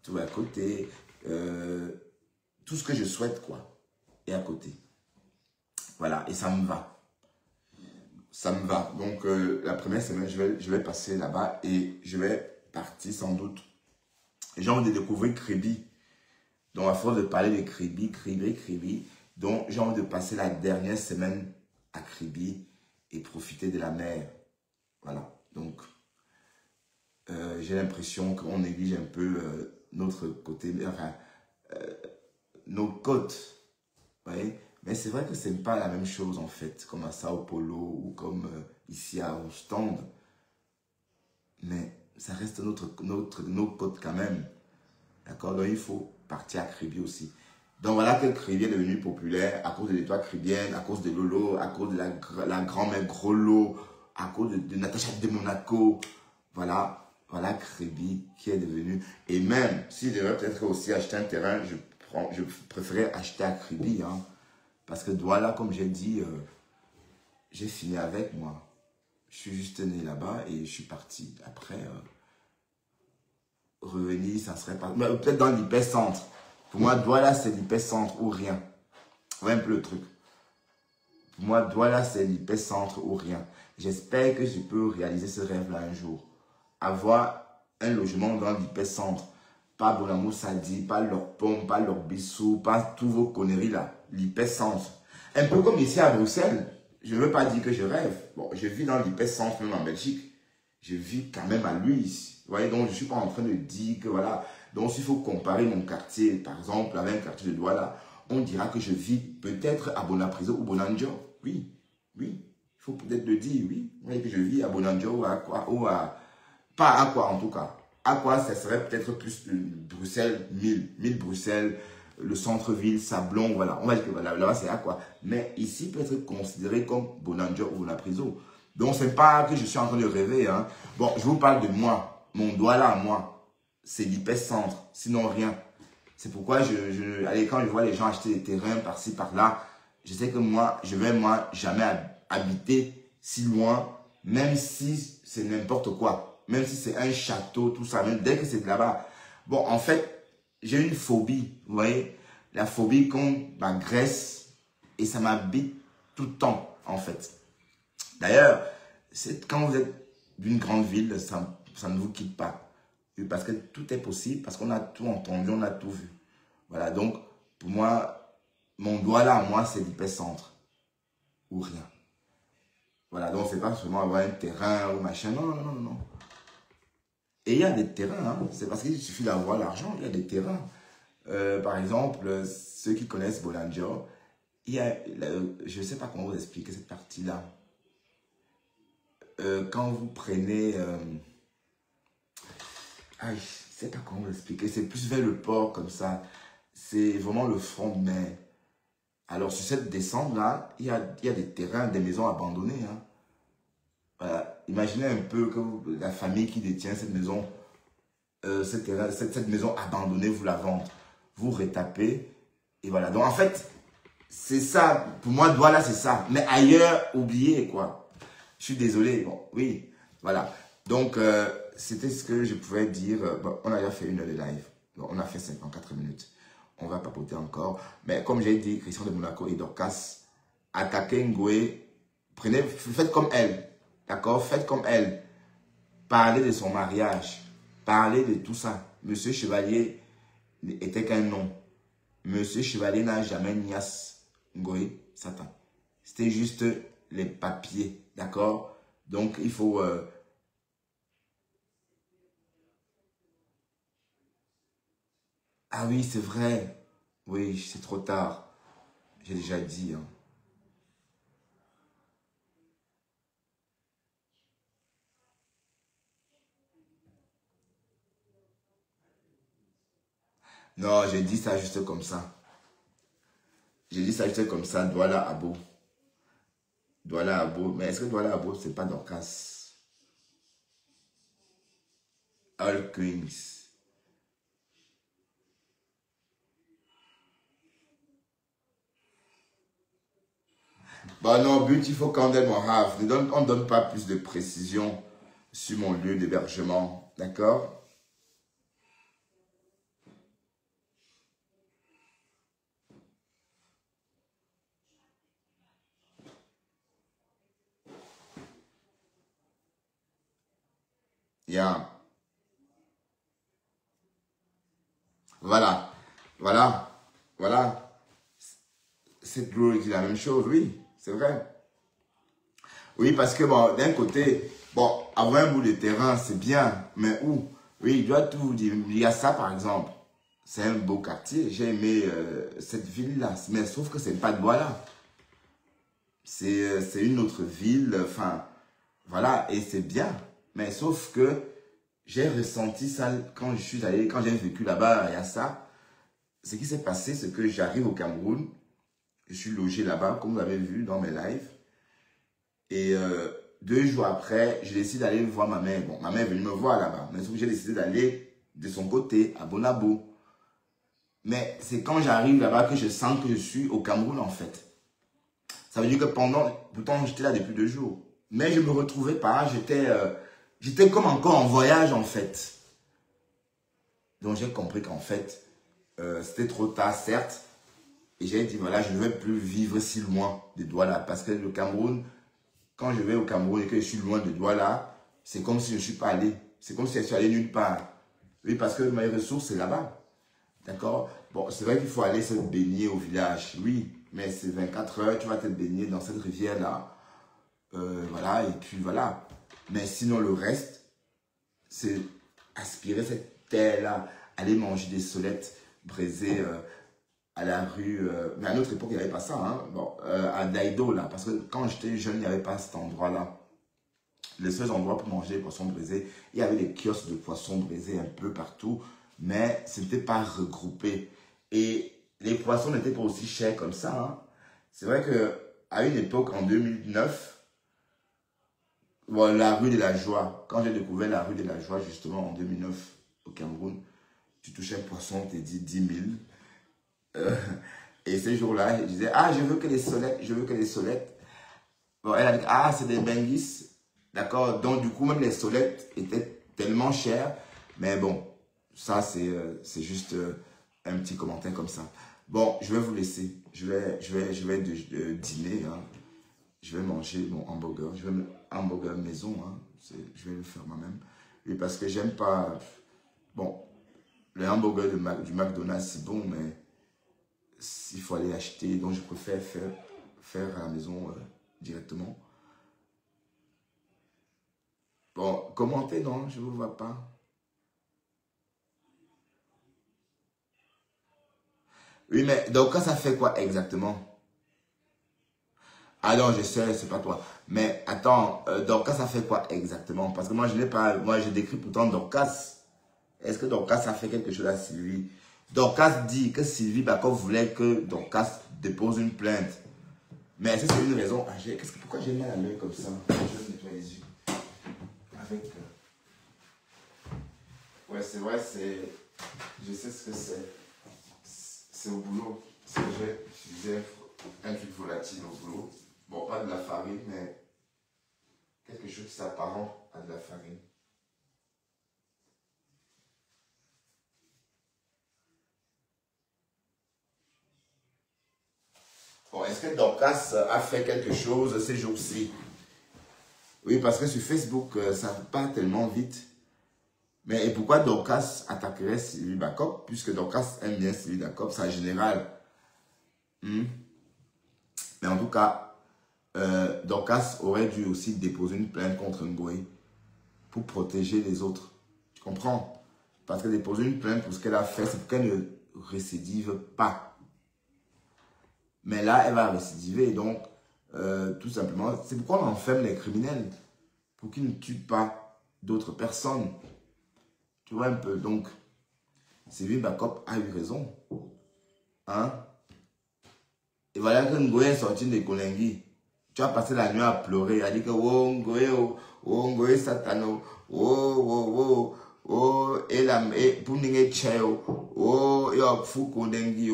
Tout est à côté. Tout ce que je souhaite, quoi, est à côté. Voilà, et ça me va. Ça me va. Donc, la première semaine, je vais passer là-bas et je vais partir sans doute. J'ai envie de découvrir Kribi. Donc, à force de parler de Kribi, donc j'ai envie de passer la dernière semaine à Kribi et profiter de la mer. Voilà. Donc, j'ai l'impression qu'on néglige un peu notre côté, enfin, nos côtes. Vous voyez? Mais c'est vrai que ce n'est pas la même chose en fait, comme à Sao Paulo ou comme ici à Ostende. Mais ça reste nos côtes quand même. D'accord? Donc il faut partir à Kribi aussi. Donc voilà que Kribi est devenu populaire à cause de l'étoile kribienne, à cause de Lolo, à cause de la grand-mère Grolo, à cause de Natacha de Monaco. Voilà, voilà Kribi qui est devenu. Et même si je devrais peut-être aussi acheter un terrain, je préférais acheter à Kribi. Hein, parce que Douala, comme j'ai dit, j'ai fini avec moi. Je suis juste né là-bas et je suis parti. Après, revenir, ça serait pas... Peut-être dans l'hypercentre. Pour moi, Douala, c'est l'hypercentre ou rien. Vous voyez un peu le truc. Pour moi, Douala, c'est l'hypercentre ou rien. J'espère que je peux réaliser ce rêve-là un jour. Avoir un logement dans l'hypercentre. Pas Bonamou Sadi, pas leur pomme, pas leur bissou, pas tous vos conneries là. L'hypercentre. Un peu comme ici à Bruxelles. Je ne veux pas dire que je rêve. Bon, je vis dans l'hypercentre même en Belgique. Je vis quand même à Luynes. Vous voyez, donc je ne suis pas en train de dire que voilà. Donc s'il faut comparer mon quartier, par exemple, avec un quartier de Douala, on dira que je vis peut-être à Bonapriso ou Bonanjo. Oui, oui. Il faut peut-être le dire, oui. Vous voyez que je vis à Bonanjo ou à quoi, ou à... Pas à quoi en tout cas. À quoi, ça serait peut-être plus Bruxelles, 1000 Bruxelles, le centre-ville, Sablon, voilà. On va dire que là-bas, c'est à quoi. Mais ici, peut être considéré comme Bonanjo ou Bonapriso. Donc, ce n'est pas que je suis en train de rêver. Hein. Bon, je vous parle de moi. Mon doigt là, moi, c'est l'hypercentre. Sinon, rien. C'est pourquoi, allez, quand je vois les gens acheter des terrains par-ci, par-là, je sais que moi, je vais, jamais habiter si loin, même si c'est n'importe quoi. Même si c'est un château, tout ça, même dès que c'est de là-bas. Bon, en fait, j'ai une phobie, vous voyez. La phobie qu'on m'agresse et ça m'habite tout le temps, en fait. D'ailleurs, quand vous êtes d'une grande ville, ça ne vous quitte pas. Parce que tout est possible, parce qu'on a tout entendu, on a tout vu. Voilà, donc, pour moi, mon doigt là, moi, c'est l'hypercentre. Ou rien. Voilà, donc c'est pas seulement avoir un terrain ou machin, non, non, non, non. Et il y a des terrains, hein. C'est parce qu'il suffit d'avoir l'argent, il y a des terrains. Par exemple, ceux qui connaissent Bolanjo, il y a, je ne sais pas comment vous expliquer cette partie-là. Quand vous prenez... je ne sais pas comment vous expliquer, c'est plus vers le port comme ça. C'est vraiment le front de mer. Alors sur cette descente-là, il y a des terrains, des maisons abandonnées. Hein. Voilà. Imaginez un peu que la famille qui détient cette maison, cette maison abandonnée, vous la vendez. vous retapez. Et voilà. Donc, en fait, c'est ça. Pour moi, Douala, c'est ça. Mais ailleurs, oubliez, quoi. Je suis désolé. Bon, oui. Voilà. Donc, c'était ce que je pouvais dire. Bon, on a déjà fait 1 heure de live. Donc, on a fait 54 minutes. On va papoter encore. Mais comme j'ai dit, Christian de Monaco et Dorcas, attaquez Ngoué. Prenez, faites comme elle. D'accord? Faites comme elle. Parlez de son mariage. Parlez de tout ça. Monsieur Chevalier était qu'un nom. Monsieur Chevalier n'a jamais niasse Ngoé Satan. C'était juste les papiers. D'accord? Donc, il faut... Ah oui, c'est vrai. Oui, c'est trop tard. J'ai déjà dit. Hein. Non, j'ai dit ça juste comme ça. J'ai dit ça juste comme ça. Douala Abo. Douala Abo. Mais est-ce que Douala Abo, c'est pas Dorcas? All Queens. Bah non, Beautiful Candle Mohave. On ne donne pas plus de précision sur mon lieu d'hébergement. D'accord? Yeah. Voilà. Voilà. Voilà. C'est Glory qui dit la même chose, oui. C'est vrai. Oui, parce que bon, d'un côté, bon, avoir un bout de terrain, c'est bien. Mais où? Oui, il doit tout vous dire. Il y a ça, par exemple. C'est un beau quartier. J'ai aimé cette ville-là. Mais sauf que c'est pas de Douala. C'est une autre ville. Enfin, voilà. Et c'est bien. Mais sauf que j'ai ressenti ça quand je suis allé, quand j'ai vécu là-bas, il y a ça. Ce qui s'est passé, c'est que j'arrive au Cameroun. Je suis logé là-bas, comme vous l'avez vu dans mes lives. Et 2 jours après, je décide d'aller voir ma mère. Bon, ma mère est venue me voir là-bas. Mais j'ai décidé d'aller de son côté, à Bonabo. Mais c'est quand j'arrive là-bas que je sens que je suis au Cameroun, en fait. Ça veut dire que pourtant, j'étais là depuis 2 jours. Mais je ne me retrouvais pas. J'étais comme encore en voyage, en fait. Donc, j'ai compris qu'en fait, c'était trop tard, certes. Et j'ai dit, voilà, je ne vais plus vivre si loin de Douala. Parce que le Cameroun, quand je vais au Cameroun et que je suis loin de Douala, c'est comme si je ne suis pas allé. C'est comme si je suis allé nulle part. Oui, parce que mes ressources, c'est là-bas. D'accord? Bon, c'est vrai qu'il faut aller se baigner au village. Oui, mais c'est 24 heures, tu vas te baigner dans cette rivière-là. Voilà, et puis voilà. Mais sinon, le reste, c'est aspirer cette terre-là, aller manger des solettes braisées à la rue. Mais à notre époque, il n'y avait pas ça. Hein. Bon, à Daido, là, parce que quand j'étais jeune, il n'y avait pas cet endroit-là. Les seuls endroits pour manger des poissons braisés, il y avait des kiosques de poissons braisés un peu partout, mais ce n'était pas regroupé. Et les poissons n'étaient pas aussi chers comme ça. Hein. C'est vrai qu'à une époque, en 2009, bon, la rue de la Joie, quand j'ai découvert la rue de la Joie, justement, en 2009, au Cameroun, tu touchais un poisson, on te dit 10 000. Et ces jours-là, je disais, ah, je veux que les solettes, je veux que les solettes. Bon, elle a dit, ah, c'est des benguis. D'accord? Donc, du coup, même les solettes étaient tellement chères. Mais bon, ça, c'est juste un petit commentaire comme ça. Bon, je vais vous laisser. Je vais dîner. Hein. Je vais manger mon hamburger. Je vais hamburger maison. Hein. Je vais le faire moi-même. Et parce que j'aime pas... Bon, le hamburger du McDonald's, c'est bon, mais il faut aller acheter. Donc, je préfère faire à la maison directement. Bon, commentez, non, je ne vous vois pas. Oui, mais donc, quand ça fait quoi exactement? Ah non, je sais, c'est pas toi. Mais attends, Dorcas, ça fait quoi exactement? Parce que moi, je n'ai pas... Moi, je décris pourtant Dorcas. Est-ce que Dorcas, ça fait quelque chose à Sylvie? Dorcas dit que Sylvie Bacot voulait que Dorcas dépose une plainte. Mais est-ce que c'est une raison? Ah, pourquoi j'ai mal à l'œil comme ça? Je vais nettoyer les yeux. Avec... Ouais, c'est vrai, c'est... Je sais ce que c'est. c'est au boulot. C'est que j'ai utilisé un truc volatile au boulot. Bon, pas de la farine, mais quelque chose qui s'apparente à de la farine. Bon, est-ce que Dorcas a fait quelque chose ces jours-ci? Oui, parce que sur Facebook, ça ne va pas tellement vite. Mais et pourquoi Dorcas attaquerait Sylvie Bakop? Puisque Dorcas aime bien Sylvie Bakop, c'est en général. Mais en tout cas, Dorcas aurait dû aussi déposer une plainte contre Ngoé pour protéger les autres. Tu comprends? Parce que déposer une plainte pour ce qu'elle a fait, c'est pour qu'elle ne récidive pas. Mais là, elle va récidiver. Donc, tout simplement, c'est pourquoi on enferme les criminels. Pour qu'ils ne tuent pas d'autres personnes. Tu vois un peu. Donc, Sylvie Bakop a eu raison. Hein? Et voilà que Ngoé est sorti de Kolengui. Tu as passé la nuit à pleurer. Il a dit que oh Ngoé Satano. Oh, et la pour n'ingé cheo. Oh, yo fou Kolengui.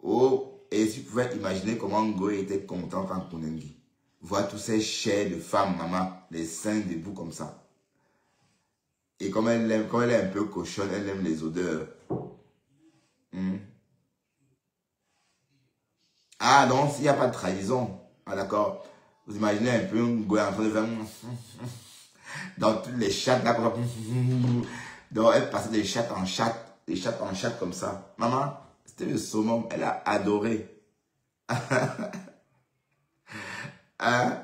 Oh. Et si tu pouvais imaginer comment Ngoé était content quand Kolengui. Voir tous ces chairs de femmes, maman, les seins debout comme ça. Et comme elle est un peu cochonne, elle aime les odeurs. Ah, donc, s'il n'y a pas de trahison. Ah, d'accord. Vous imaginez un peu un goût en train de faire dans toutes les chattes, là, donc, elle passait des chattes en chatte comme ça. Maman, c'était le summum. Elle a adoré. Hein?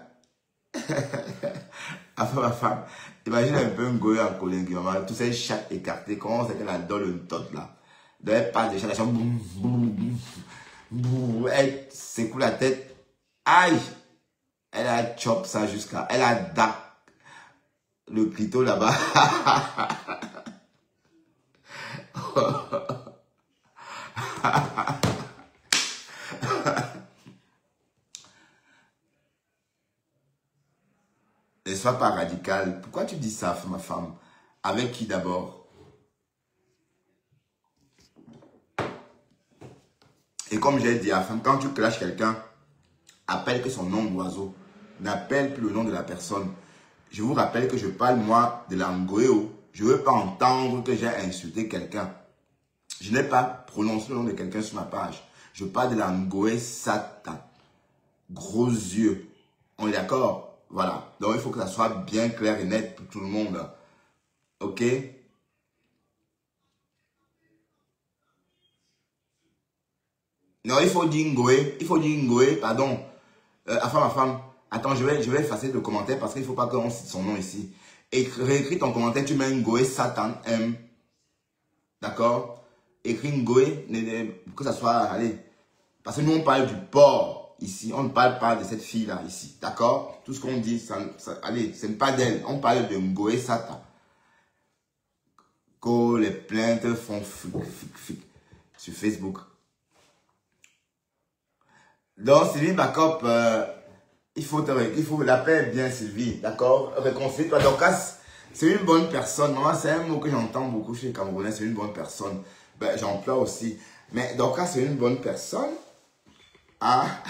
Enfin, ma femme, imagine un peu un goy en Kolengui, maman, tous ces chattes écartées, comment c'est qu'elle adore le tot là. Donc, elle passe des chattes, elle secoue la tête, aïe, elle a chop ça jusqu'à, elle a dac le clito là-bas. Ne sois pas radical. Pourquoi tu dis ça, ma femme? Avec qui d'abord? Et comme j'ai dit à la femme, quand tu clashes quelqu'un, appelle que son nom d'oiseau. N'appelle plus le nom de la personne. Je vous rappelle que je parle, moi, de la Ngoéo. Je ne veux pas entendre que j'ai insulté quelqu'un. Je n'ai pas prononcé le nom de quelqu'un sur ma page. Je parle de la Ngoé Satan. Gros yeux. On est d'accord? Voilà. Donc, il faut que ça soit bien clair et net pour tout le monde. Ok? Non, il faut dire Ngoé. Il faut dire Ngoé, pardon. Enfin, ma femme. Attends, je vais effacer le commentaire parce qu'il ne faut pas qu'on cite son nom ici. Et réécris ton commentaire, tu mets Ngoé Satan M. D'accord? Écris Ngoé, que ça soit, allez. Parce que nous, on parle du porc ici. On ne parle pas de cette fille-là ici. D'accord? Tout ce qu'on dit, allez, ce n'est pas d'elle. On parle de Ngoé Satan. Que les plaintes font sur Facebook. Donc, Sylvie Bakop, il faut l'appeler bien Sylvie, d'accord? Réconcilie-toi. Dorcas, c'est une bonne personne. Moi, c'est un mot que j'entends beaucoup chez les Camerounais, c'est une bonne personne. Ben, j'emploie aussi. Mais Dorcas, c'est une bonne personne. Ah,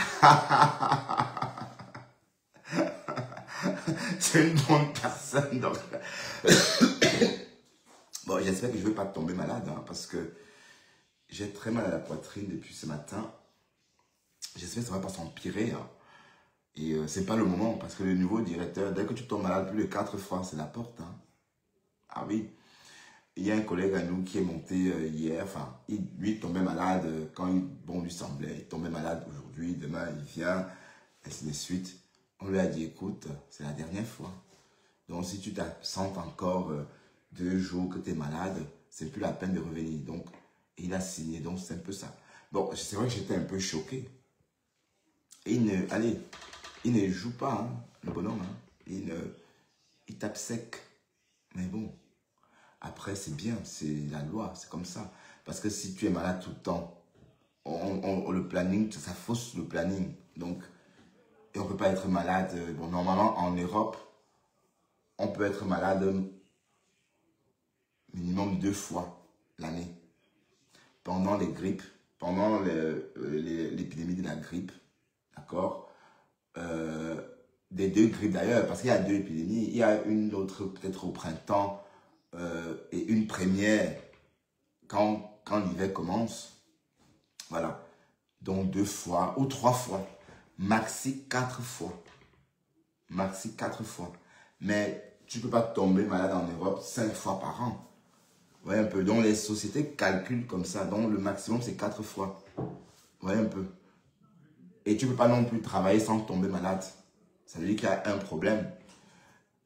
c'est une bonne personne. Donc. Bon, j'espère que je ne vais pas tomber malade, hein, parce que j'ai très mal à la poitrine depuis ce matin. J'espère que ça ne va pas s'empirer. Hein. Et c'est pas le moment, parce que le nouveau directeur, dès que tu tombes malade plus de 4 fois, c'est la porte. Hein. Ah oui. Il y a un collègue à nous qui est monté hier, enfin, lui tombait malade quand bon lui semblait. Il tombait malade aujourd'hui, demain il vient, ainsi de suite. On lui a dit, écoute, c'est la dernière fois. Donc si tu t'absentes encore 2 jours que tu es malade, c'est plus la peine de revenir. Donc, il a signé, donc c'est un peu ça. Bon, c'est vrai que j'étais un peu choqué. Et il ne joue pas, hein, le bonhomme. Hein. Il tape sec. Mais bon, après c'est bien, c'est la loi, c'est comme ça. Parce que si tu es malade tout le temps, le planning, ça fausse le planning. Donc, et on ne peut pas être malade. Bon, normalement, en Europe, on peut être malade minimum 2 fois l'année. Pendant les grippes pendant l'épidémie de la grippe, d'accord, des deux grippes d'ailleurs, parce qu'il y a deux épidémies, il y a une autre peut-être au printemps et une première quand l'hiver commence, voilà, donc 2 fois ou 3 fois, maxi 4 fois, maxi 4 fois, mais tu ne peux pas tomber malade en Europe 5 fois par an. Vous voyez un peu, donc les sociétés calculent comme ça, donc le maximum c'est 4 fois. Vous voyez un peu. Et tu ne peux pas non plus travailler sans tomber malade. Ça veut dire qu'il y a un problème.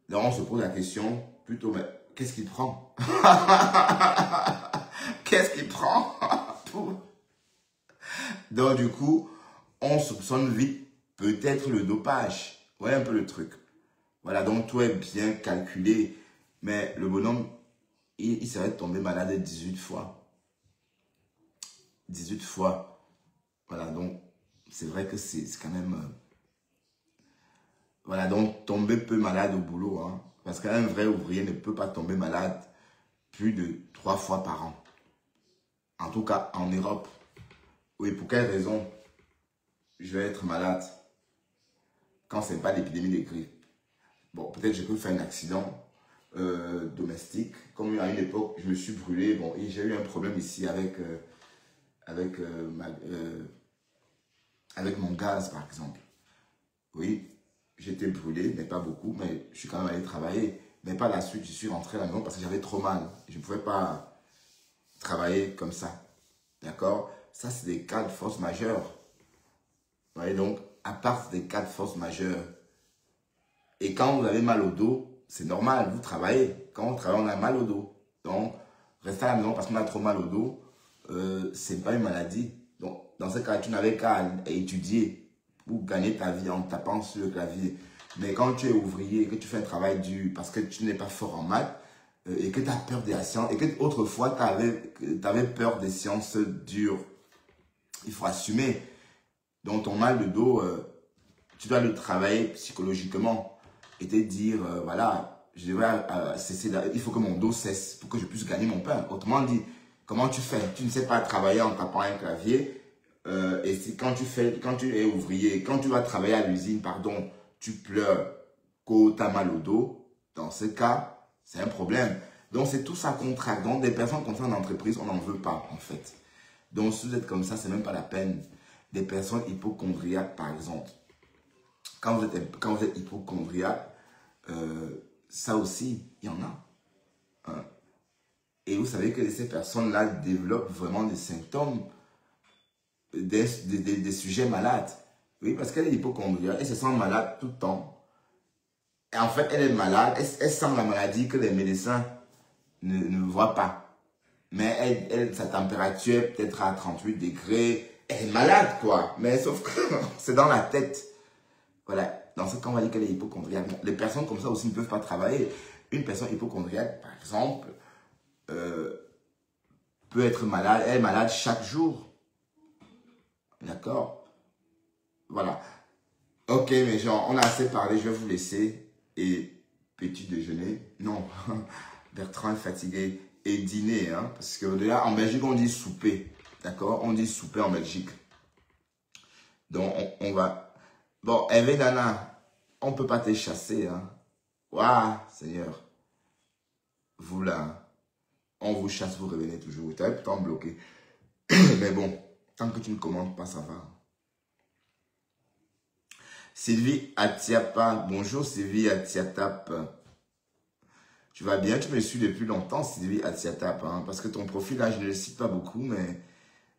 Donc on se pose la question, plutôt, mais qu'est-ce qu'il prend? Qu'est-ce qu'il prend? Donc du coup, on soupçonne vite peut-être le dopage. Vous voyez un peu le truc. Voilà, donc tout est bien calculé. Mais le bonhomme, il serait tombé malade 18 fois. 18 fois. Voilà, donc c'est vrai que c'est quand même... voilà, donc tomber peu malade au boulot. Hein, parce qu'un vrai ouvrier ne peut pas tomber malade plus de 3 fois par an. En tout cas, en Europe. Oui, pour quelle raison je vais être malade quand ce n'est pas l'épidémie de grippe? Bon, peut-être je peux faire un accident domestique. Comme à une époque, je me suis brûlé. Bon, et j'ai eu un problème ici avec mon gaz, par exemple. Oui, j'étais brûlé, mais pas beaucoup. Mais je suis quand même allé travailler. Mais par la suite, je suis rentré à la maison parce que j'avais trop mal. Je ne pouvais pas travailler comme ça. D'accord? Ça, c'est des cas de force majeure. Vous voyez, donc, à part des cas de force majeure, et quand vous avez mal au dos, c'est normal, vous travaillez. Quand on travaille, on a mal au dos. Donc, rester à la maison parce qu'on a trop mal au dos, ce n'est pas une maladie. Donc, dans ce cas, tu n'avais qu'à étudier pour gagner ta vie en tapant sur le clavier. Mais quand tu es ouvrier et que tu fais un travail dur parce que tu n'es pas fort en maths, et que tu as peur des sciences, et que autrefois tu avais peur des sciences dures, il faut assumer. Donc, ton mal de dos, tu dois le travailler psychologiquement. Et te dire, voilà, je devrais cesser, il faut que mon dos cesse pour que je puisse gagner mon pain. Autrement dit, comment tu fais? Tu ne sais pas travailler en tapant un clavier. Et si, quand tu es ouvrier, quand tu vas travailler à l'usine, pardon, tu pleures que tu as mal au dos, dans ce cas, c'est un problème. Donc, c'est tout ça contracte. Donc, des personnes comme ça en entreprise, on n'en veut pas, en fait. Donc, si vous êtes comme ça, c'est même pas la peine. Des personnes hypochondriaques, par exemple. Quand vous êtes hypochondriaque, ça aussi, il y en a. Hein. Et vous savez que ces personnes-là développent vraiment des symptômes, des sujets malades. Oui, parce qu'elle est hypochondriaque, elle se sent malade tout le temps. Et en fait, elle est malade, elle sent la maladie que les médecins ne voient pas. Mais sa température est peut-être à 38 degrés. Elle est malade, quoi. Mais sauf que c'est dans la tête. Voilà. Dans ce cas, on va dire qu'elle est hypochondriaque. Les personnes comme ça aussi ne peuvent pas travailler. Une personne hypochondriaque, par exemple, peut être malade. Elle est malade chaque jour. D'accord? Voilà. Ok, mes gens, on a assez parlé. Je vais vous laisser. Et petit déjeuner. Non. Bertrand est fatigué. Et dîner. Hein, parce que là, en Belgique, on dit souper. D'accord? On dit souper en Belgique. Donc, on va... Bon, Hervé Dana, on ne peut pas te chasser. Hein. Waouh, Seigneur. Vous là, on vous chasse, vous revenez toujours. Tu es pourtant bloqué. Mais bon, tant que tu ne commandes pas, ça va. Sylvie Atiapa. Bonjour Sylvie Atiatap. Tu vas bien? Tu me suis depuis longtemps, Sylvie Atiatap. Hein, parce que ton profil là, je ne le cite pas beaucoup, mais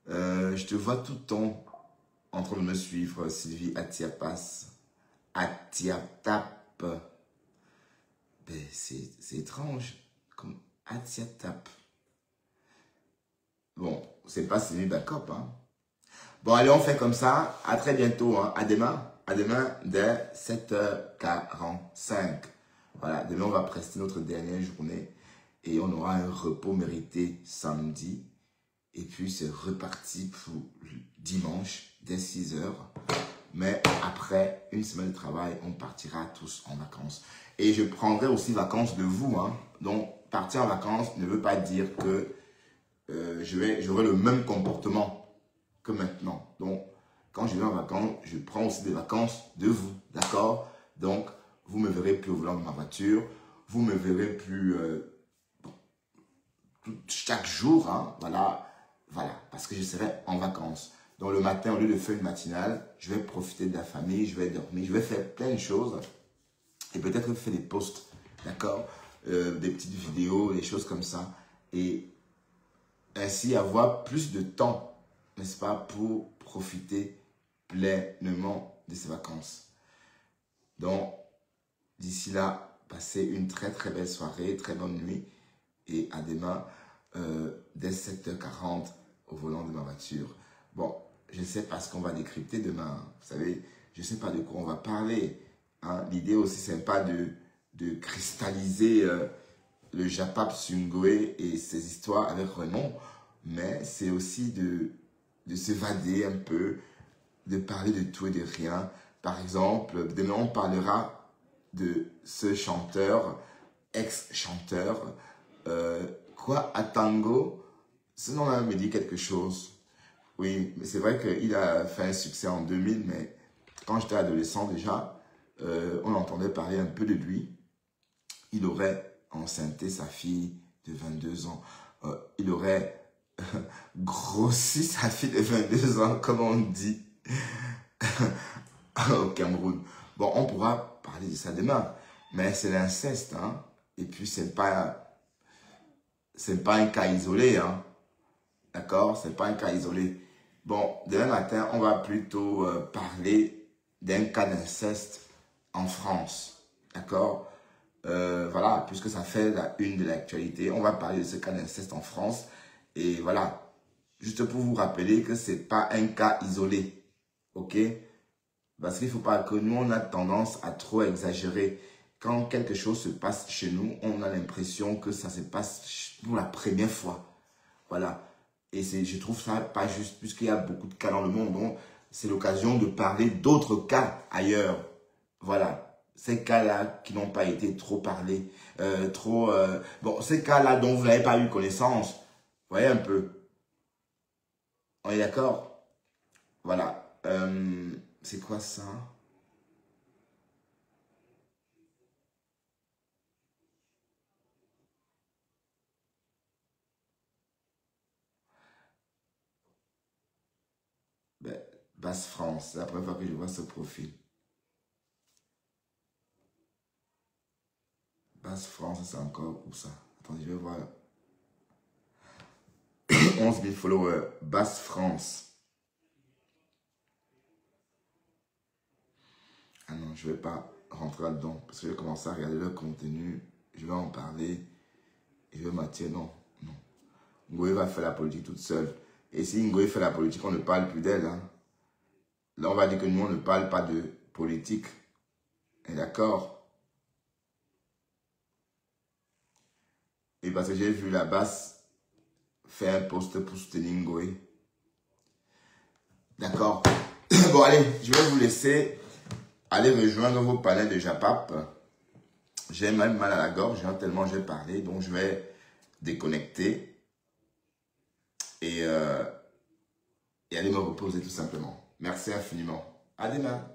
je te vois tout le temps en train de me suivre, Sylvie Atiapas. Atiatap. Ben, c'est étrange. Comme Atiatap. Bon, c'est pas Sylvie Backup. Hein. Bon, allez, on fait comme ça. À très bientôt. Hein. À demain. À demain dès 7h45. Voilà, demain, on va prester notre dernière journée. Et on aura un repos mérité samedi. Et puis, c'est reparti pour dimanche dès 6h. Mais après une semaine de travail, on partira tous en vacances. Et je prendrai aussi vacances de vous. Hein. Donc, partir en vacances ne veut pas dire que j'aurai le même comportement. que maintenant. Donc, quand je vais en vacances, je prends aussi des vacances de vous, d'accord? Donc, vous me verrez plus au volant de ma voiture, vous me verrez plus chaque jour, hein, voilà, parce que je serai en vacances. Donc, le matin, au lieu de faire une matinale, je vais profiter de la famille, je vais dormir, je vais faire plein de choses et peut-être faire des posts, d'accord? Des petites vidéos, des choses comme ça. Et ainsi avoir plus de temps, n'est-ce pas, pour profiter pleinement de ces vacances. Donc, d'ici là, passez une très très belle soirée, très bonne nuit et à demain dès 7h40 au volant de ma voiture. Bon, je ne sais pas ce qu'on va décrypter demain. Vous savez, je ne sais pas de quoi on va parler. Hein. L'idée aussi, ce n'est pas de cristalliser le Japap Sungwe et ses histoires avec Raymond, mais c'est aussi de s'évader un peu, de parler de tout et de rien. Par exemple, demain on parlera de ce chanteur, ex-chanteur, Atango, ce nom-là me dit quelque chose. Oui, mais c'est vrai qu'il a fait un succès en 2000, mais quand j'étais adolescent déjà, on entendait parler un peu de lui. Il aurait enceinté sa fille de 22 ans. Il aurait grossi sa fille de 22 ans, comme on dit au Cameroun. Bon, on pourra parler de ça demain, mais c'est l'inceste, hein. Et puis, c'est pas un cas isolé, hein. D'accord? C'est pas un cas isolé. Bon, demain matin, on va plutôt parler d'un cas d'inceste en France. D'accord? Voilà, puisque ça fait la une de l'actualité, on va parler de ce cas d'inceste en France. Et voilà, juste pour vous rappeler que c'est pas un cas isolé. Ok? Parce qu'il ne faut pas que nous, on a tendance à trop exagérer. Quand quelque chose se passe chez nous, on a l'impression que ça se passe pour la première fois. Voilà. Et je trouve ça pas juste, puisqu'il y a beaucoup de cas dans le monde. Donc, c'est l'occasion de parler d'autres cas ailleurs. Voilà. Ces cas-là qui n'ont pas été trop parlés. Bon, ces cas-là dont vous n'avez pas eu connaissance. Vous voyez un peu. On est d'accord? Voilà. C'est quoi ça? Ben, Basse France, c'est la première fois que je vois ce profil. Basse France, c'est encore où ça? Attendez, je vais voir. 11 000 followers. Basse France. Ah non, je ne vais pas rentrer là-dedans parce que je vais commencer à regarder leur contenu. Je vais en parler. Et je vais m'attirer. Non, non. Ngoé va faire la politique toute seule. Et si Ngoé fait la politique, on ne parle plus d'elle. Hein. Là, on va dire que nous, on ne parle pas de politique. Et d'accord? Et parce que j'ai vu la basse faire un post pour soutenir Ngoé. D'accord. Bon, allez, je vais vous laisser. Allez rejoindre vos panels de Japap. J'ai même mal à la gorge, hein, tellement j'ai parlé. Donc, je vais déconnecter et aller me reposer tout simplement. Merci infiniment. À demain.